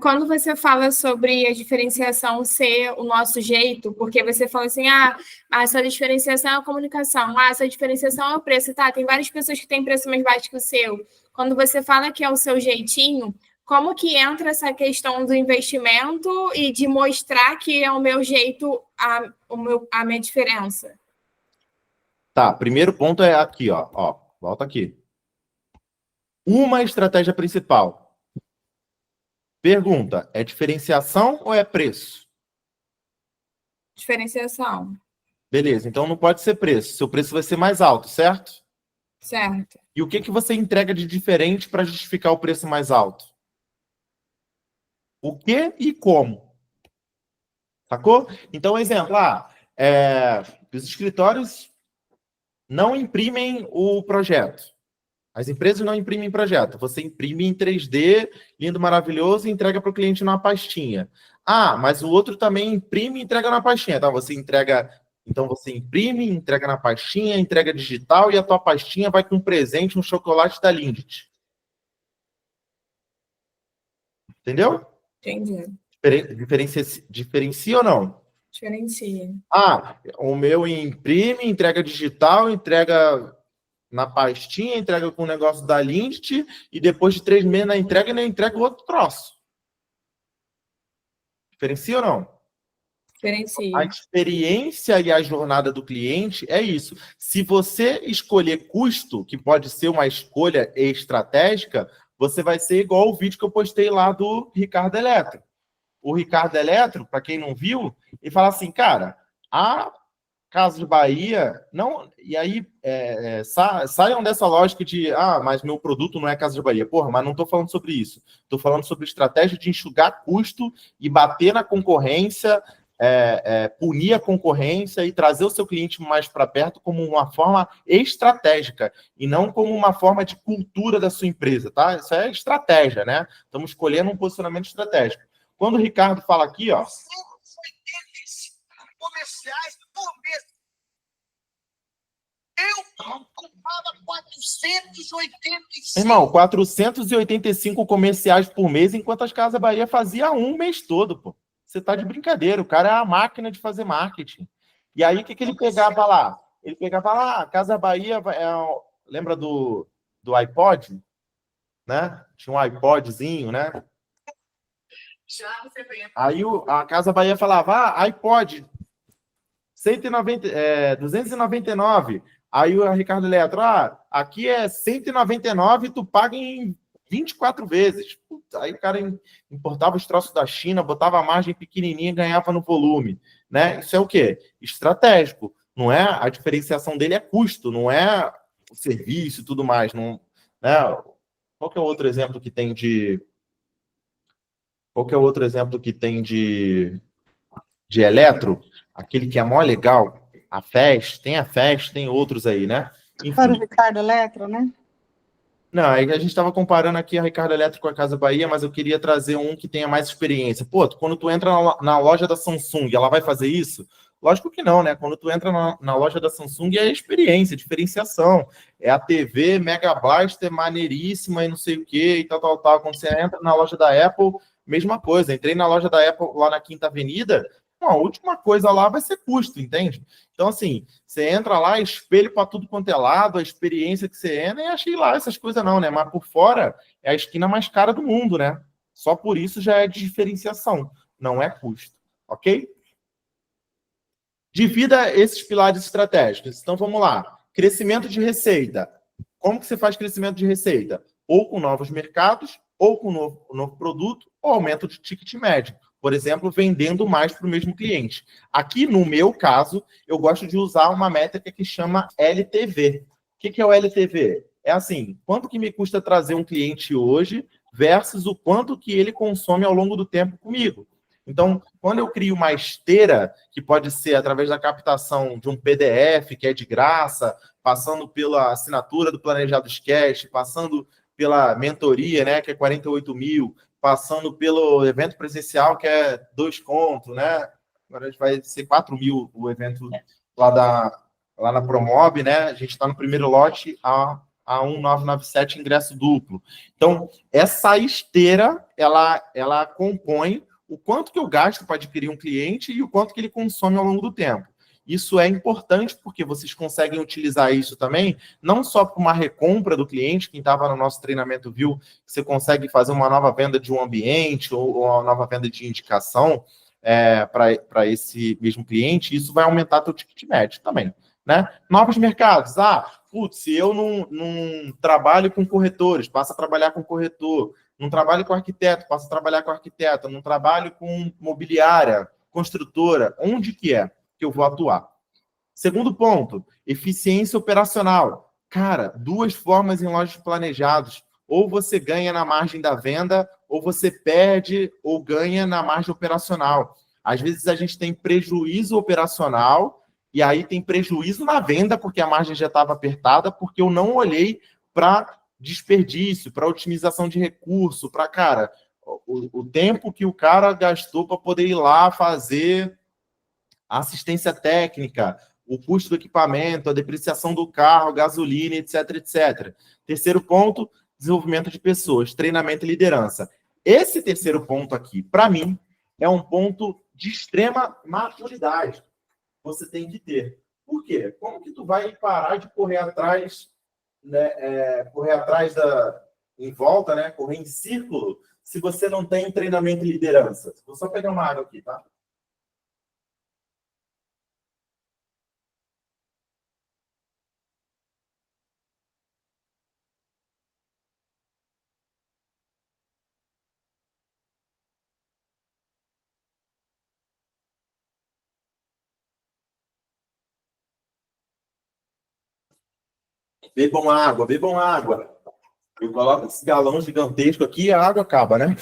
Quando você fala sobre a diferenciação ser o nosso jeito, porque você fala assim, essa diferenciação é a comunicação, essa diferenciação é o preço, tá? Tem várias pessoas que têm preço mais baixo que o seu. Quando você fala que é o seu jeitinho, como que entra essa questão do investimento e de mostrar que é o meu jeito, a minha diferença? Tá, primeiro ponto é aqui, ó, volta aqui. Uma estratégia principal. Pergunta, é diferenciação ou é preço? Diferenciação. Beleza, então não pode ser preço. Seu preço vai ser mais alto, certo? Certo. E o que você entrega de diferente para justificar o preço mais alto? O que e como? Sacou? Então, exemplo, os escritórios não imprimem o projeto. As empresas não imprimem projeto. Você imprime em 3D, lindo, maravilhoso, e entrega para o cliente numa pastinha. Mas o outro também imprime e entrega na pastinha. Então, você imprime, entrega na pastinha, entrega digital, e a tua pastinha vai com um presente, um chocolate da Lindt. Entendeu? Entendi. Diferencia ou não? Diferencia. O meu imprime, entrega digital, entrega na pastinha, entrega com o negócio da Lindt, e depois de 3 meses na entrega, ele entrega outro troço. Diferencia ou não? Diferencia. A experiência e a jornada do cliente é isso. Se você escolher custo, que pode ser uma escolha estratégica, você vai ser igual o vídeo que eu postei lá do Ricardo Eletro. O Ricardo Eletro, para quem não viu, ele fala assim, cara, a Casas Bahia, não, e aí saiam dessa lógica de, mas meu produto não é Casas Bahia. Porra, mas não estou falando sobre isso. Estou falando sobre estratégia de enxugar custo e bater na concorrência, punir a concorrência e trazer o seu cliente mais para perto como uma forma estratégica e não como uma forma de cultura da sua empresa, tá? Isso é estratégia, né? Estamos escolhendo um posicionamento estratégico. Quando o Ricardo fala aqui, ó... 185 comerciais por mês. Eu comprava 485. Irmão, 485 comerciais por mês, enquanto as Casas Bahia fazia um mês todo, pô. Você tá de brincadeira. O cara é a máquina de fazer marketing. E aí, o que ele pegava lá? Ele pegava lá, Casa Bahia... lembra do iPod? Né? Tinha um iPodzinho, né? Aí a Casa Bahia falava, iPod, 299. Aí o Ricardo Eletro, aqui é 199 e tu paga em 24 vezes. Puta, aí o cara importava os troços da China, botava a margem pequenininha e ganhava no volume. Né? Isso é o quê? Estratégico. Não é? A diferenciação dele é custo, não é o serviço e tudo mais. Não, né? Qual que é o outro exemplo que tem de... de eletro? Aquele que é mó legal. A Fest, tem outros aí, né? Enfim. Para o Ricardo Eletro, né? Não, aí a gente estava comparando aqui a Ricardo Eletro com a Casa Bahia, mas eu queria trazer um que tenha mais experiência. Pô, quando tu entra na loja da Samsung, ela vai fazer isso? Lógico que não, né? Quando tu entra na loja da Samsung, é experiência, diferenciação. É a TV Mega Blaster maneiríssima e não sei o que e tal. Quando você entra na loja da Apple, mesma coisa. Entrei na loja da Apple lá na Quinta Avenida, a última coisa lá vai ser custo, entende? Então, assim, você entra lá, espelho para tudo quanto é lado, a experiência que você nem achei lá essas coisas não, né? Mas por fora é a esquina mais cara do mundo, né? Só por isso já é diferenciação, não é custo, ok? Divida esses pilares estratégicos. Então, vamos lá. Crescimento de receita. Como que você faz crescimento de receita? Ou com novos mercados, ou com novo produto, ou aumento de ticket médio. Por exemplo, vendendo mais para o mesmo cliente. Aqui, no meu caso, eu gosto de usar uma métrica que chama LTV. O que é o LTV? É assim, quanto que me custa trazer um cliente hoje versus o quanto que ele consome ao longo do tempo comigo. Então, quando eu crio uma esteira, que pode ser através da captação de um PDF, que é de graça, passando pela assinatura do Planejados Cash, passando pela mentoria, né, que é 48 mil, passando pelo evento presencial, que é 2 contos, né? Agora vai ser 4 mil o evento lá na Promob, né? A gente está no primeiro lote a 1.997 ingresso duplo. Então, essa esteira, ela compõe o quanto que eu gasto para adquirir um cliente e o quanto que ele consome ao longo do tempo. Isso é importante porque vocês conseguem utilizar isso também, não só para uma recompra do cliente, quem estava no nosso treinamento viu que você consegue fazer uma nova venda de um ambiente ou uma nova venda de indicação para esse mesmo cliente, isso vai aumentar teu ticket médio também. Né? Novos mercados. Se eu não trabalho com corretores, passa a trabalhar com corretor. Não trabalho com arquiteto, passa a trabalhar com arquiteto. Não trabalho com mobiliária, construtora. Onde que é que eu vou atuar? Segundo ponto, eficiência operacional. Cara, 2 formas em lojas planejados. Ou você ganha na margem da venda, ou você perde ou ganha na margem operacional. Às vezes a gente tem prejuízo operacional e aí tem prejuízo na venda, porque a margem já estava apertada, porque eu não olhei para desperdício, para otimização de recurso, para, cara, o tempo que o cara gastou para poder ir lá fazer assistência técnica, o custo do equipamento, a depreciação do carro, gasolina, etc, etc. Terceiro ponto, desenvolvimento de pessoas, treinamento e liderança. Esse terceiro ponto aqui, para mim, é um ponto de extrema maturidade. Você tem que ter. Por quê? Como que tu vai parar de correr atrás, né, em volta, né, correr em círculo, se você não tem treinamento e liderança? Vou só pegar uma água aqui, tá? Bebam água, bebam água. Eu coloco esse galão gigantesco aqui e a água acaba, né?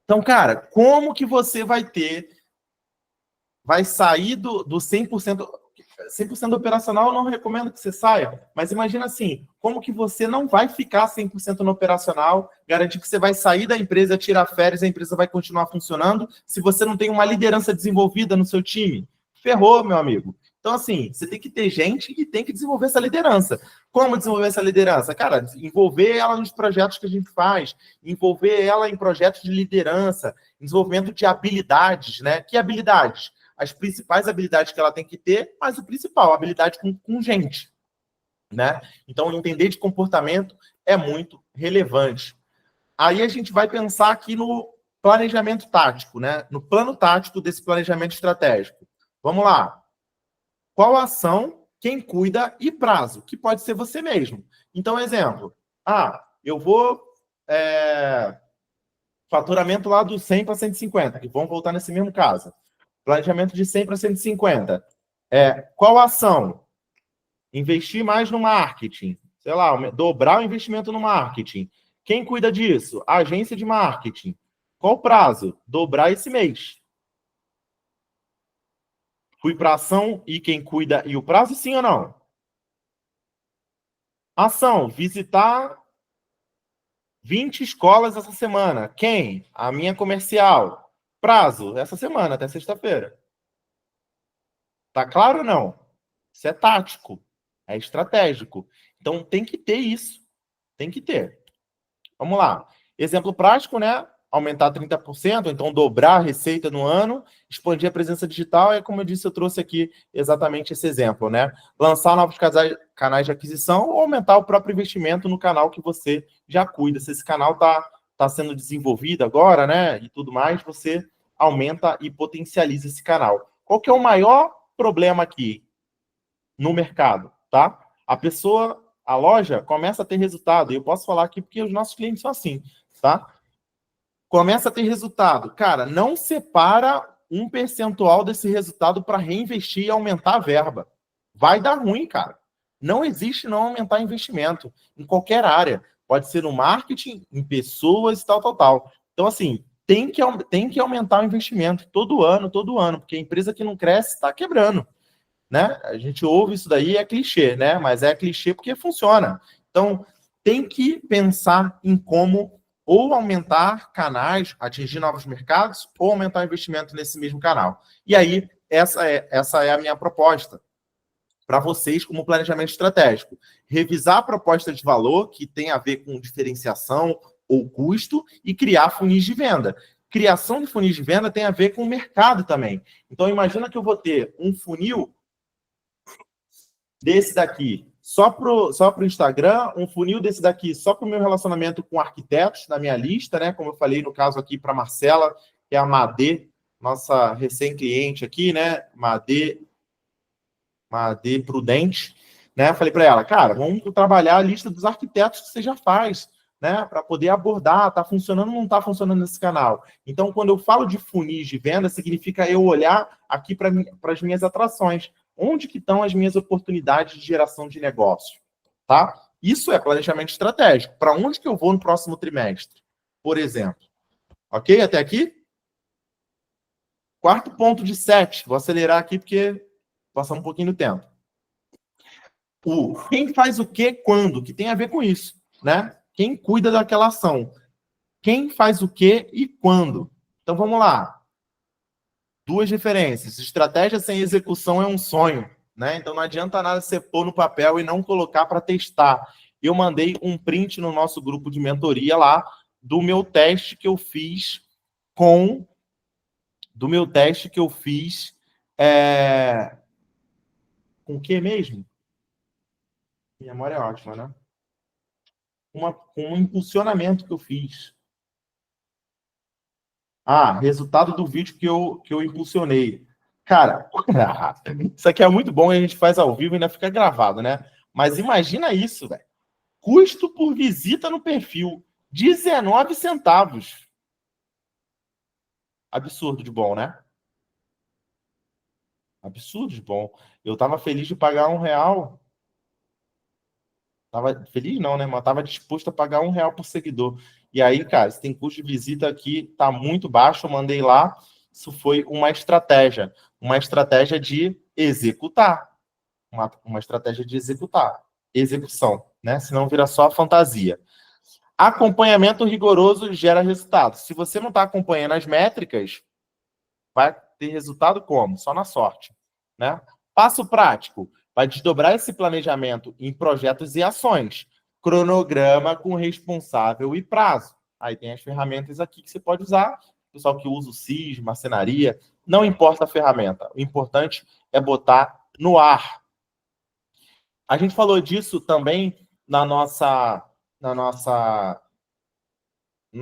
Então, cara, como que você vai sair do 100%? 100% operacional, eu não recomendo que você saia, mas imagina assim, como que você não vai ficar 100% no operacional, garantir que você vai sair da empresa, tirar férias, a empresa vai continuar funcionando, se você não tem uma liderança desenvolvida no seu time? Ferrou, meu amigo. Então, assim, você tem que ter gente e tem que desenvolver essa liderança. Como desenvolver essa liderança? Cara, envolver ela nos projetos que a gente faz, envolver ela em projetos de liderança, desenvolvimento de habilidades, né? Que habilidades? As principais habilidades que ela tem que ter, mas o principal, a habilidade com gente, né? Então, entender de comportamento é muito relevante. Aí a gente vai pensar aqui no planejamento tático, né? No plano tático desse planejamento estratégico. Vamos lá. Qual ação, quem cuida e prazo, que pode ser você mesmo. Então, exemplo. Eu vou... faturamento lá do 100 para 150, que vamos voltar nesse mesmo caso. Planejamento de 100 para 150. Qual ação? Investir mais no marketing. Sei lá, dobrar o investimento no marketing. Quem cuida disso? A agência de marketing. Qual o prazo? Dobrar esse mês. Fui para ação e quem cuida e o prazo, sim ou não? Ação, visitar 20 escolas essa semana. Quem? A minha comercial. Prazo, essa semana, até sexta-feira. Tá claro ou não? Isso é tático, é estratégico. Então tem que ter isso. Tem que ter. Vamos lá. Exemplo prático, né? Aumentar 30%, então dobrar a receita no ano, expandir a presença digital, como eu disse, eu trouxe aqui exatamente esse exemplo, né? Lançar novos canais de aquisição ou aumentar o próprio investimento no canal que você já cuida. Se esse canal tá sendo desenvolvido agora, né? E tudo mais, você aumenta e potencializa esse canal. Qual que é o maior problema aqui no mercado, tá? A loja começa a ter resultado, e eu posso falar aqui porque os nossos clientes são assim, tá? Começa a ter resultado. Cara, não separa um percentual desse resultado para reinvestir e aumentar a verba. Vai dar ruim, cara. Não existe não aumentar investimento em qualquer área. Pode ser no marketing, em pessoas, tal. Então, assim, tem que aumentar o investimento todo ano, porque a empresa que não cresce está quebrando, né? A gente ouve isso daí, é clichê, né? Mas é clichê porque funciona. Então, tem que pensar em como ou aumentar canais, atingir novos mercados, ou aumentar o investimento nesse mesmo canal. E aí, essa é a minha proposta para vocês como planejamento estratégico. Revisar a proposta de valor, que tem a ver com diferenciação ou custo, e criar funis de venda. Criação de funis de venda tem a ver com o mercado também. Então, imagina que eu vou ter um funil desse daqui só para o Instagram, um funil desse daqui só para o meu relacionamento com arquitetos na minha lista, né? Como eu falei no caso aqui para a Marcela, que é a Madê, nossa recém-cliente aqui, né? Madê Prudente, né? Falei para ela, cara, vamos trabalhar a lista dos arquitetos que você já faz, né? Para poder abordar, tá funcionando ou não tá funcionando nesse canal. Então, quando eu falo de funis de venda, significa eu olhar aqui para as minhas atrações. Onde que estão as minhas oportunidades de geração de negócio, tá? Isso é planejamento estratégico. Para onde que eu vou no próximo trimestre, por exemplo? Ok? Até aqui? Quarto ponto de 7. Vou acelerar aqui porque passar um pouquinho do tempo. Quem faz o quê, quando, que tem a ver com isso, né? Quem cuida daquela ação. Quem faz o quê e quando. Então, vamos lá. Duas referências. Estratégia sem execução é um sonho, né? Então, não adianta nada você pôr no papel e não colocar para testar. Eu mandei um print no nosso grupo de mentoria lá do meu teste que eu fiz com o que mesmo? Minha memória é ótima, né? Com um impulsionamento que eu fiz. Resultado do vídeo que eu impulsionei. Cara, isso aqui é muito bom e a gente faz ao vivo e ainda fica gravado, né? Mas imagina isso, velho. Custo por visita no perfil, 19 centavos. Absurdo de bom, né? Absurdo de bom. Eu tava feliz de pagar R$1. Tava feliz não, né? Mas tava disposto a pagar R$1 por seguidor. E aí, cara, se tem custo de visita aqui, tá muito baixo, eu mandei lá. Isso foi uma estratégia de executar. Uma estratégia de execução, né? Senão vira só fantasia. Acompanhamento rigoroso gera resultado. Se você não está acompanhando as métricas, vai ter resultado como? Só na sorte, né? Passo prático. Vai desdobrar esse planejamento em projetos e ações. Cronograma com responsável e prazo. Aí tem as ferramentas aqui que você pode usar. O pessoal que usa o CIS, marcenaria, não importa a ferramenta. O importante é botar no ar. A gente falou disso também no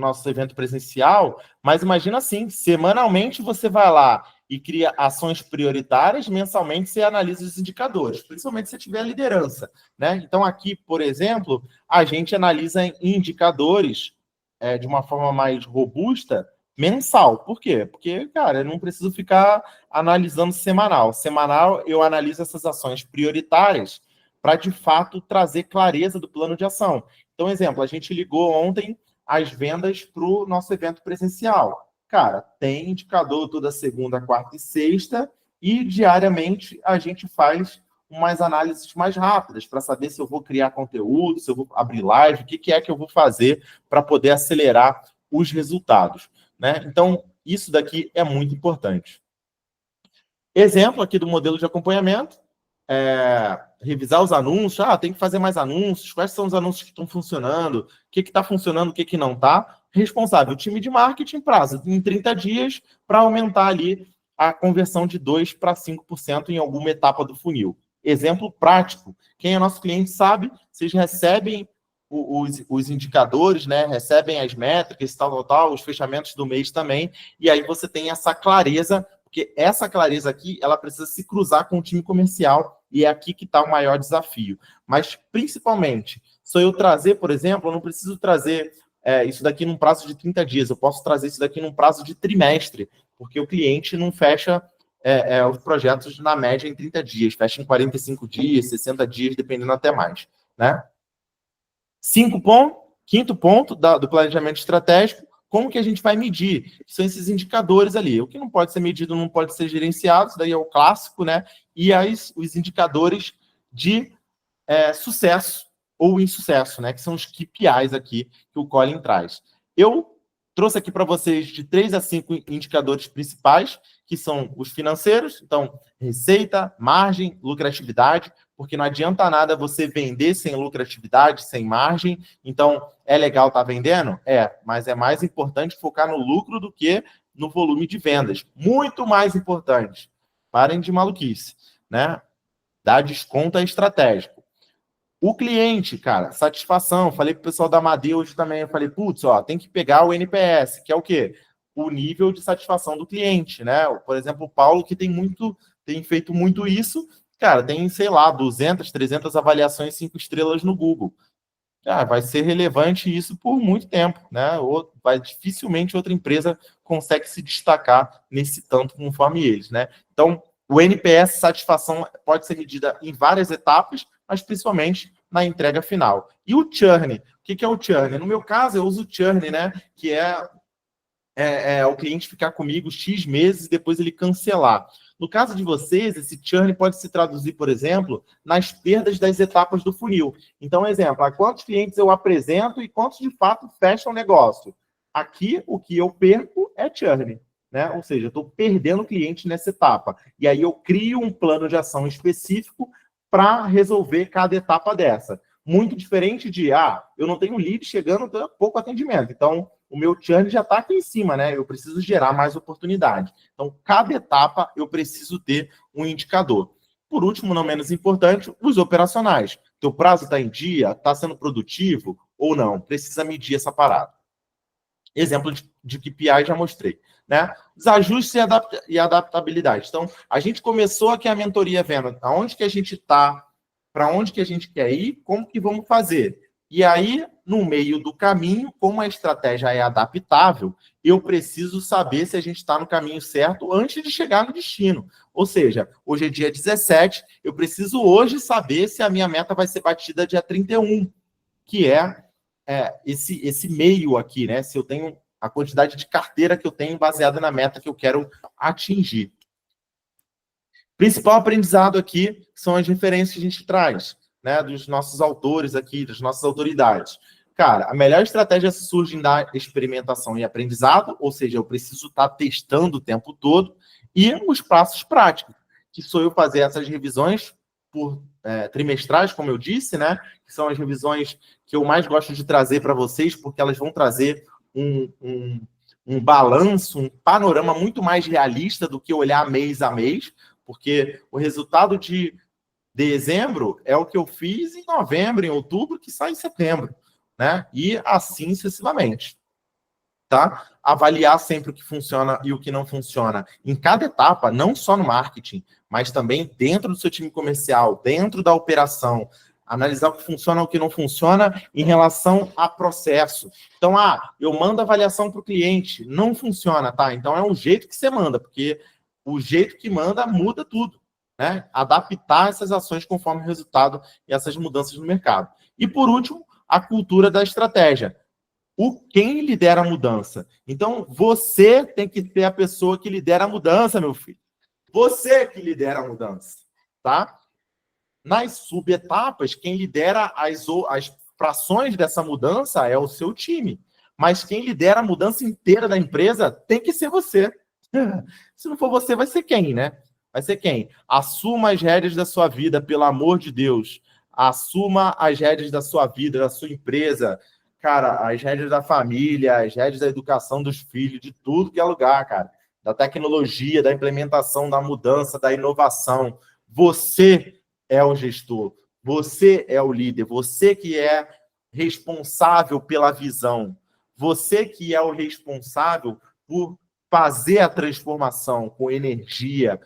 nosso evento presencial, mas imagina assim, semanalmente você vai lá e cria ações prioritárias, mensalmente você analisa os indicadores, principalmente se tiver liderança, né? Então aqui, por exemplo, a gente analisa indicadores de uma forma mais robusta, mensal. Por quê? Porque, cara, eu não preciso ficar analisando semanal. Semanal eu analiso essas ações prioritárias para, de fato, trazer clareza do plano de ação. Então, exemplo, a gente ligou ontem as vendas para o nosso evento presencial. Cara, tem indicador toda segunda, quarta e sexta, e diariamente a gente faz umas análises mais rápidas para saber se eu vou criar conteúdo, se eu vou abrir live, o que é que eu vou fazer para poder acelerar os resultados, né? Então, isso daqui é muito importante. Exemplo aqui do modelo de acompanhamento. Revisar os anúncios, tem que fazer mais anúncios, quais são os anúncios que estão funcionando, o que está funcionando, o que não está. Responsável, o time de marketing, prazo em 30 dias para aumentar ali a conversão de 2% para 5% em alguma etapa do funil. Exemplo prático, quem é nosso cliente sabe, vocês recebem os indicadores, né? Recebem as métricas, tal, os fechamentos do mês também, e aí você tem essa clareza, porque essa clareza aqui, ela precisa se cruzar com o time comercial, e é aqui que está o maior desafio. Mas, principalmente, se eu trazer, por exemplo, eu não preciso trazer isso daqui num prazo de 30 dias, eu posso trazer isso daqui num prazo de trimestre, porque o cliente não fecha os projetos na média em 30 dias, fecha em 45 dias, 60 dias, dependendo até mais, né? Quinto ponto do planejamento estratégico, como que a gente vai medir? São esses indicadores ali. O que não pode ser medido não pode ser gerenciado, isso daí é o clássico, né? E os indicadores de sucesso ou insucesso, né? Que são os KPIs aqui que o Colin traz. Eu trouxe aqui para vocês de 3 a 5 indicadores principais, que são os financeiros, então, receita, margem, lucratividade, porque não adianta nada você vender sem lucratividade, sem margem. Então, é legal estar vendendo? Mas é mais importante focar no lucro do que no volume de vendas. Muito mais importante. Parem de maluquice, né? Dar desconto é estratégico. O cliente, cara, satisfação. Falei pro pessoal da Amadeu hoje também. Eu falei, putz, tem que pegar o NPS, que é o quê? O nível de satisfação do cliente, né? Por exemplo, o Paulo, que tem feito muito isso, cara, tem, sei lá, 200, 300 avaliações 5 estrelas no Google. Vai ser relevante isso por muito tempo, né? Dificilmente outra empresa consegue se destacar nesse tanto conforme eles, né? Então, o NPS satisfação pode ser medida em várias etapas, mas principalmente na entrega final. E o churn? O que é o churn? No meu caso, eu uso o churn, né? Que é o cliente ficar comigo X meses e depois ele cancelar. No caso de vocês, esse churn pode se traduzir, por exemplo, nas perdas das etapas do funil. Então, exemplo, a quantos clientes eu apresento e quantos de fato fecham o negócio. Aqui, o que eu perco é churn, né? Ou seja, eu estou perdendo cliente nessa etapa. E aí eu crio um plano de ação específico para resolver cada etapa dessa. Muito diferente de, eu não tenho lead chegando, então pouco atendimento. Então, o meu churn já está aqui em cima, né? Eu preciso gerar mais oportunidade. Então, cada etapa eu preciso ter um indicador. Por último, não menos importante, os operacionais. Teu prazo está em dia? Está sendo produtivo ou não? Precisa medir essa parada. Exemplo de KPI já mostrei, né? Os ajustes e adaptabilidade. Então, a gente começou aqui a mentoria vendo aonde que a gente está, para onde que a gente quer ir, como que vamos fazer. E aí, no meio do caminho, como a estratégia é adaptável, eu preciso saber se a gente está no caminho certo antes de chegar no destino. Ou seja, hoje é dia 17, eu preciso hoje saber se a minha meta vai ser batida dia 31, que esse meio aqui, né? Se eu tenho a quantidade de carteira que eu tenho baseada na meta que eu quero atingir. Principal aprendizado aqui são as referências que a gente traz, né? Dos nossos autores aqui, das nossas autoridades. Cara, a melhor estratégia surge da experimentação e aprendizado, ou seja, eu preciso estar testando o tempo todo, e os passos práticos, que sou eu fazer essas revisões por trimestrais, como eu disse, né? Que são as revisões que eu mais gosto de trazer para vocês, porque elas vão trazer um balanço, um panorama muito mais realista do que olhar mês a mês, porque o resultado de dezembro é o que eu fiz em novembro, em outubro, que sai em setembro, né? E assim sucessivamente. Tá? Avaliar sempre o que funciona e o que não funciona em cada etapa, não só no marketing, mas também dentro do seu time comercial, dentro da operação, analisar o que funciona e o que não funciona em relação a processo. Então, eu mando avaliação para o cliente, não funciona, tá? Então é o jeito que você manda, porque o jeito que manda muda tudo, né? Adaptar essas ações conforme o resultado e essas mudanças no mercado. E por último, a cultura da estratégia. Quem lidera a mudança? Então, você tem que ser a pessoa que lidera a mudança, meu filho. Você que lidera a mudança, tá? Nas subetapas, quem lidera as frações dessa mudança é o seu time. Mas quem lidera a mudança inteira da empresa tem que ser você. Se não for você, vai ser quem, né? Vai ser quem? Assuma as rédeas da sua vida, pelo amor de Deus. Assuma as rédeas da sua vida, da sua empresa. Cara, as rédeas da família, as rédeas da educação dos filhos, de tudo que é lugar, cara. Da tecnologia, da implementação, da mudança, da inovação. Você é o gestor, você é o líder, você que é responsável pela visão, você que é o responsável por fazer a transformação com energia,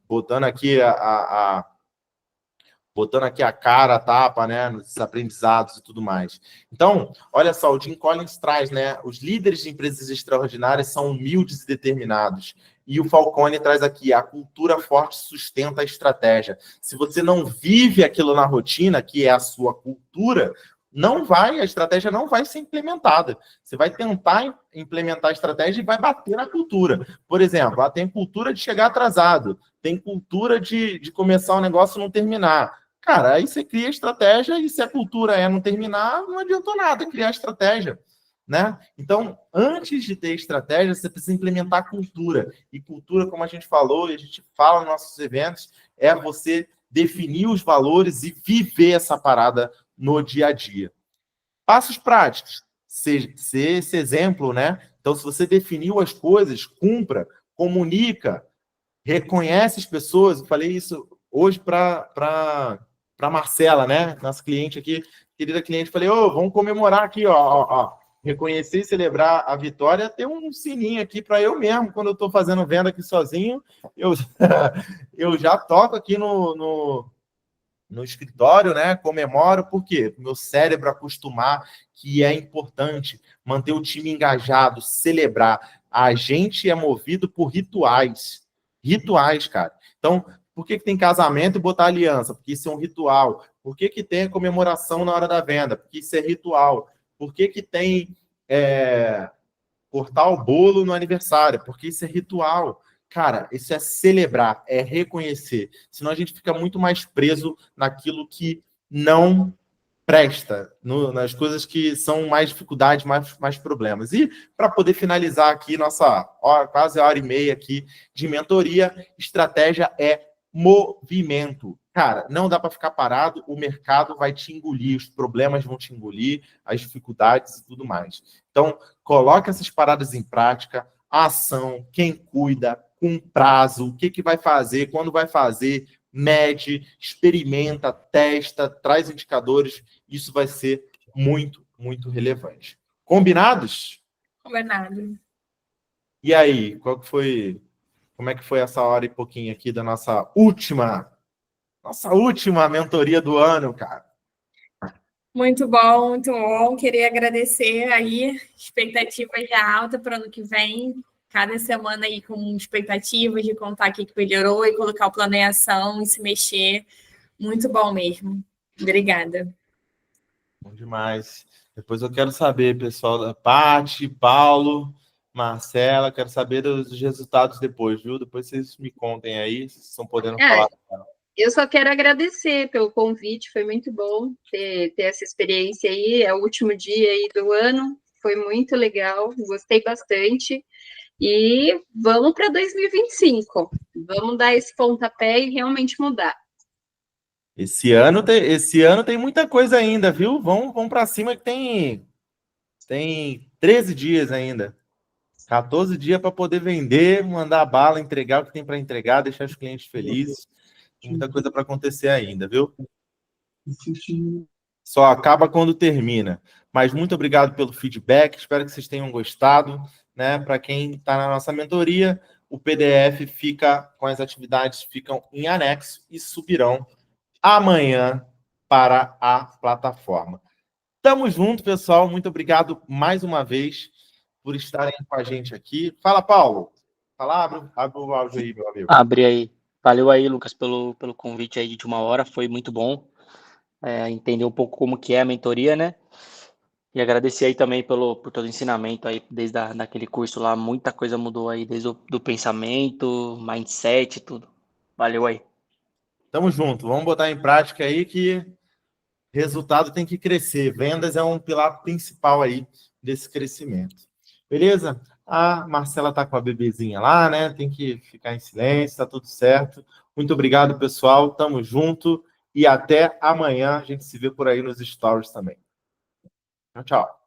botando aqui botando aqui a cara, a tapa, né, nos aprendizados e tudo mais. Então, olha só, o Jim Collins traz, né, os líderes de empresas extraordinárias são humildes e determinados. E o Falcone traz aqui, a cultura forte sustenta a estratégia. Se você não vive aquilo na rotina, que é a sua cultura, a estratégia não vai ser implementada. Você vai tentar implementar a estratégia e vai bater na cultura. Por exemplo, ela tem cultura de chegar atrasado, tem cultura de começar um negócio e não terminar. Cara, aí você cria estratégia e se a cultura é não terminar, não adiantou nada criar estratégia, né? Então, antes de ter estratégia, você precisa implementar cultura. E cultura, como a gente falou e a gente fala nos nossos eventos, é você definir os valores e viver essa parada no dia a dia. Passos práticos. Ser esse exemplo, né? Então, se você definiu as coisas, cumpra, comunica, reconhece as pessoas. Eu falei isso hoje para Marcela, né? Nossa cliente aqui, querida cliente. Falei, vamos comemorar aqui, ó. Reconhecer e celebrar a vitória. Tem um sininho aqui para eu mesmo, quando eu estou fazendo venda aqui sozinho, eu já toco aqui no escritório, né? Comemoro, por quê? Meu cérebro acostumar que é importante manter o time engajado, celebrar. A gente é movido por rituais. Rituais, cara. Então, por que tem casamento e botar aliança? Porque isso é um ritual. Por que tem a comemoração na hora da venda? Porque isso é ritual. Por que tem cortar o bolo no aniversário? Porque isso é ritual. Cara, isso é celebrar, é reconhecer. Senão a gente fica muito mais preso naquilo que não presta, nas coisas que são mais dificuldades, mais problemas. E para poder finalizar aqui nossa quase hora e meia aqui de mentoria, estratégia é movimento. Cara, não dá para ficar parado, o mercado vai te engolir, os problemas vão te engolir, as dificuldades e tudo mais. Então, coloque essas paradas em prática, a ação, quem cuida, com prazo, o que vai fazer, quando vai fazer, mede, experimenta, testa, traz indicadores, isso vai ser muito, muito relevante. Combinados? Combinado. E aí, como é que foi essa hora e pouquinho aqui da nossa última mentoria do ano, cara? Muito bom, muito bom. Queria agradecer aí, expectativas já alta para o ano que vem. Cada semana aí com expectativas de contar o que melhorou e colocar o plano em ação e se mexer. Muito bom mesmo. Obrigada. Bom demais. Depois eu quero saber, pessoal, da Paty, Paulo, Marcela, quero saber dos resultados depois, viu? Depois vocês me contem aí, vocês estão podendo falar. Eu só quero agradecer pelo convite, foi muito bom ter essa experiência aí, é o último dia aí do ano, foi muito legal, gostei bastante, e vamos para 2025, vamos dar esse pontapé e realmente mudar. Esse ano tem muita coisa ainda, viu? Vamos para cima que tem 13 dias ainda. 14 dias para poder vender, mandar bala, entregar o que tem para entregar, deixar os clientes felizes. Tem muita coisa para acontecer ainda, viu? Só acaba quando termina. Mas muito obrigado pelo feedback, espero que vocês tenham gostado, né? Para quem está na nossa mentoria, o PDF fica com as atividades, ficam em anexo e subirão amanhã para a plataforma. Tamo junto, pessoal. Muito obrigado mais uma vez por estarem com a gente aqui. Fala, Paulo. Fala, abre o áudio aí, meu amigo. Abre aí. Valeu aí, Lucas, pelo convite aí de 1 hora. Foi muito bom entender um pouco como que é a mentoria, né? E agradecer aí também por todo o ensinamento aí, desde daquele curso lá. Muita coisa mudou aí, desde do pensamento, mindset, tudo. Valeu aí. Tamo junto. Vamos botar em prática aí que resultado tem que crescer. Vendas é um pilar principal aí desse crescimento. Beleza? A Marcela tá com a bebezinha lá, né? Tem que ficar em silêncio, tá tudo certo. Muito obrigado, pessoal. Tamo junto e até amanhã. A gente se vê por aí nos stories também. Tchau, tchau.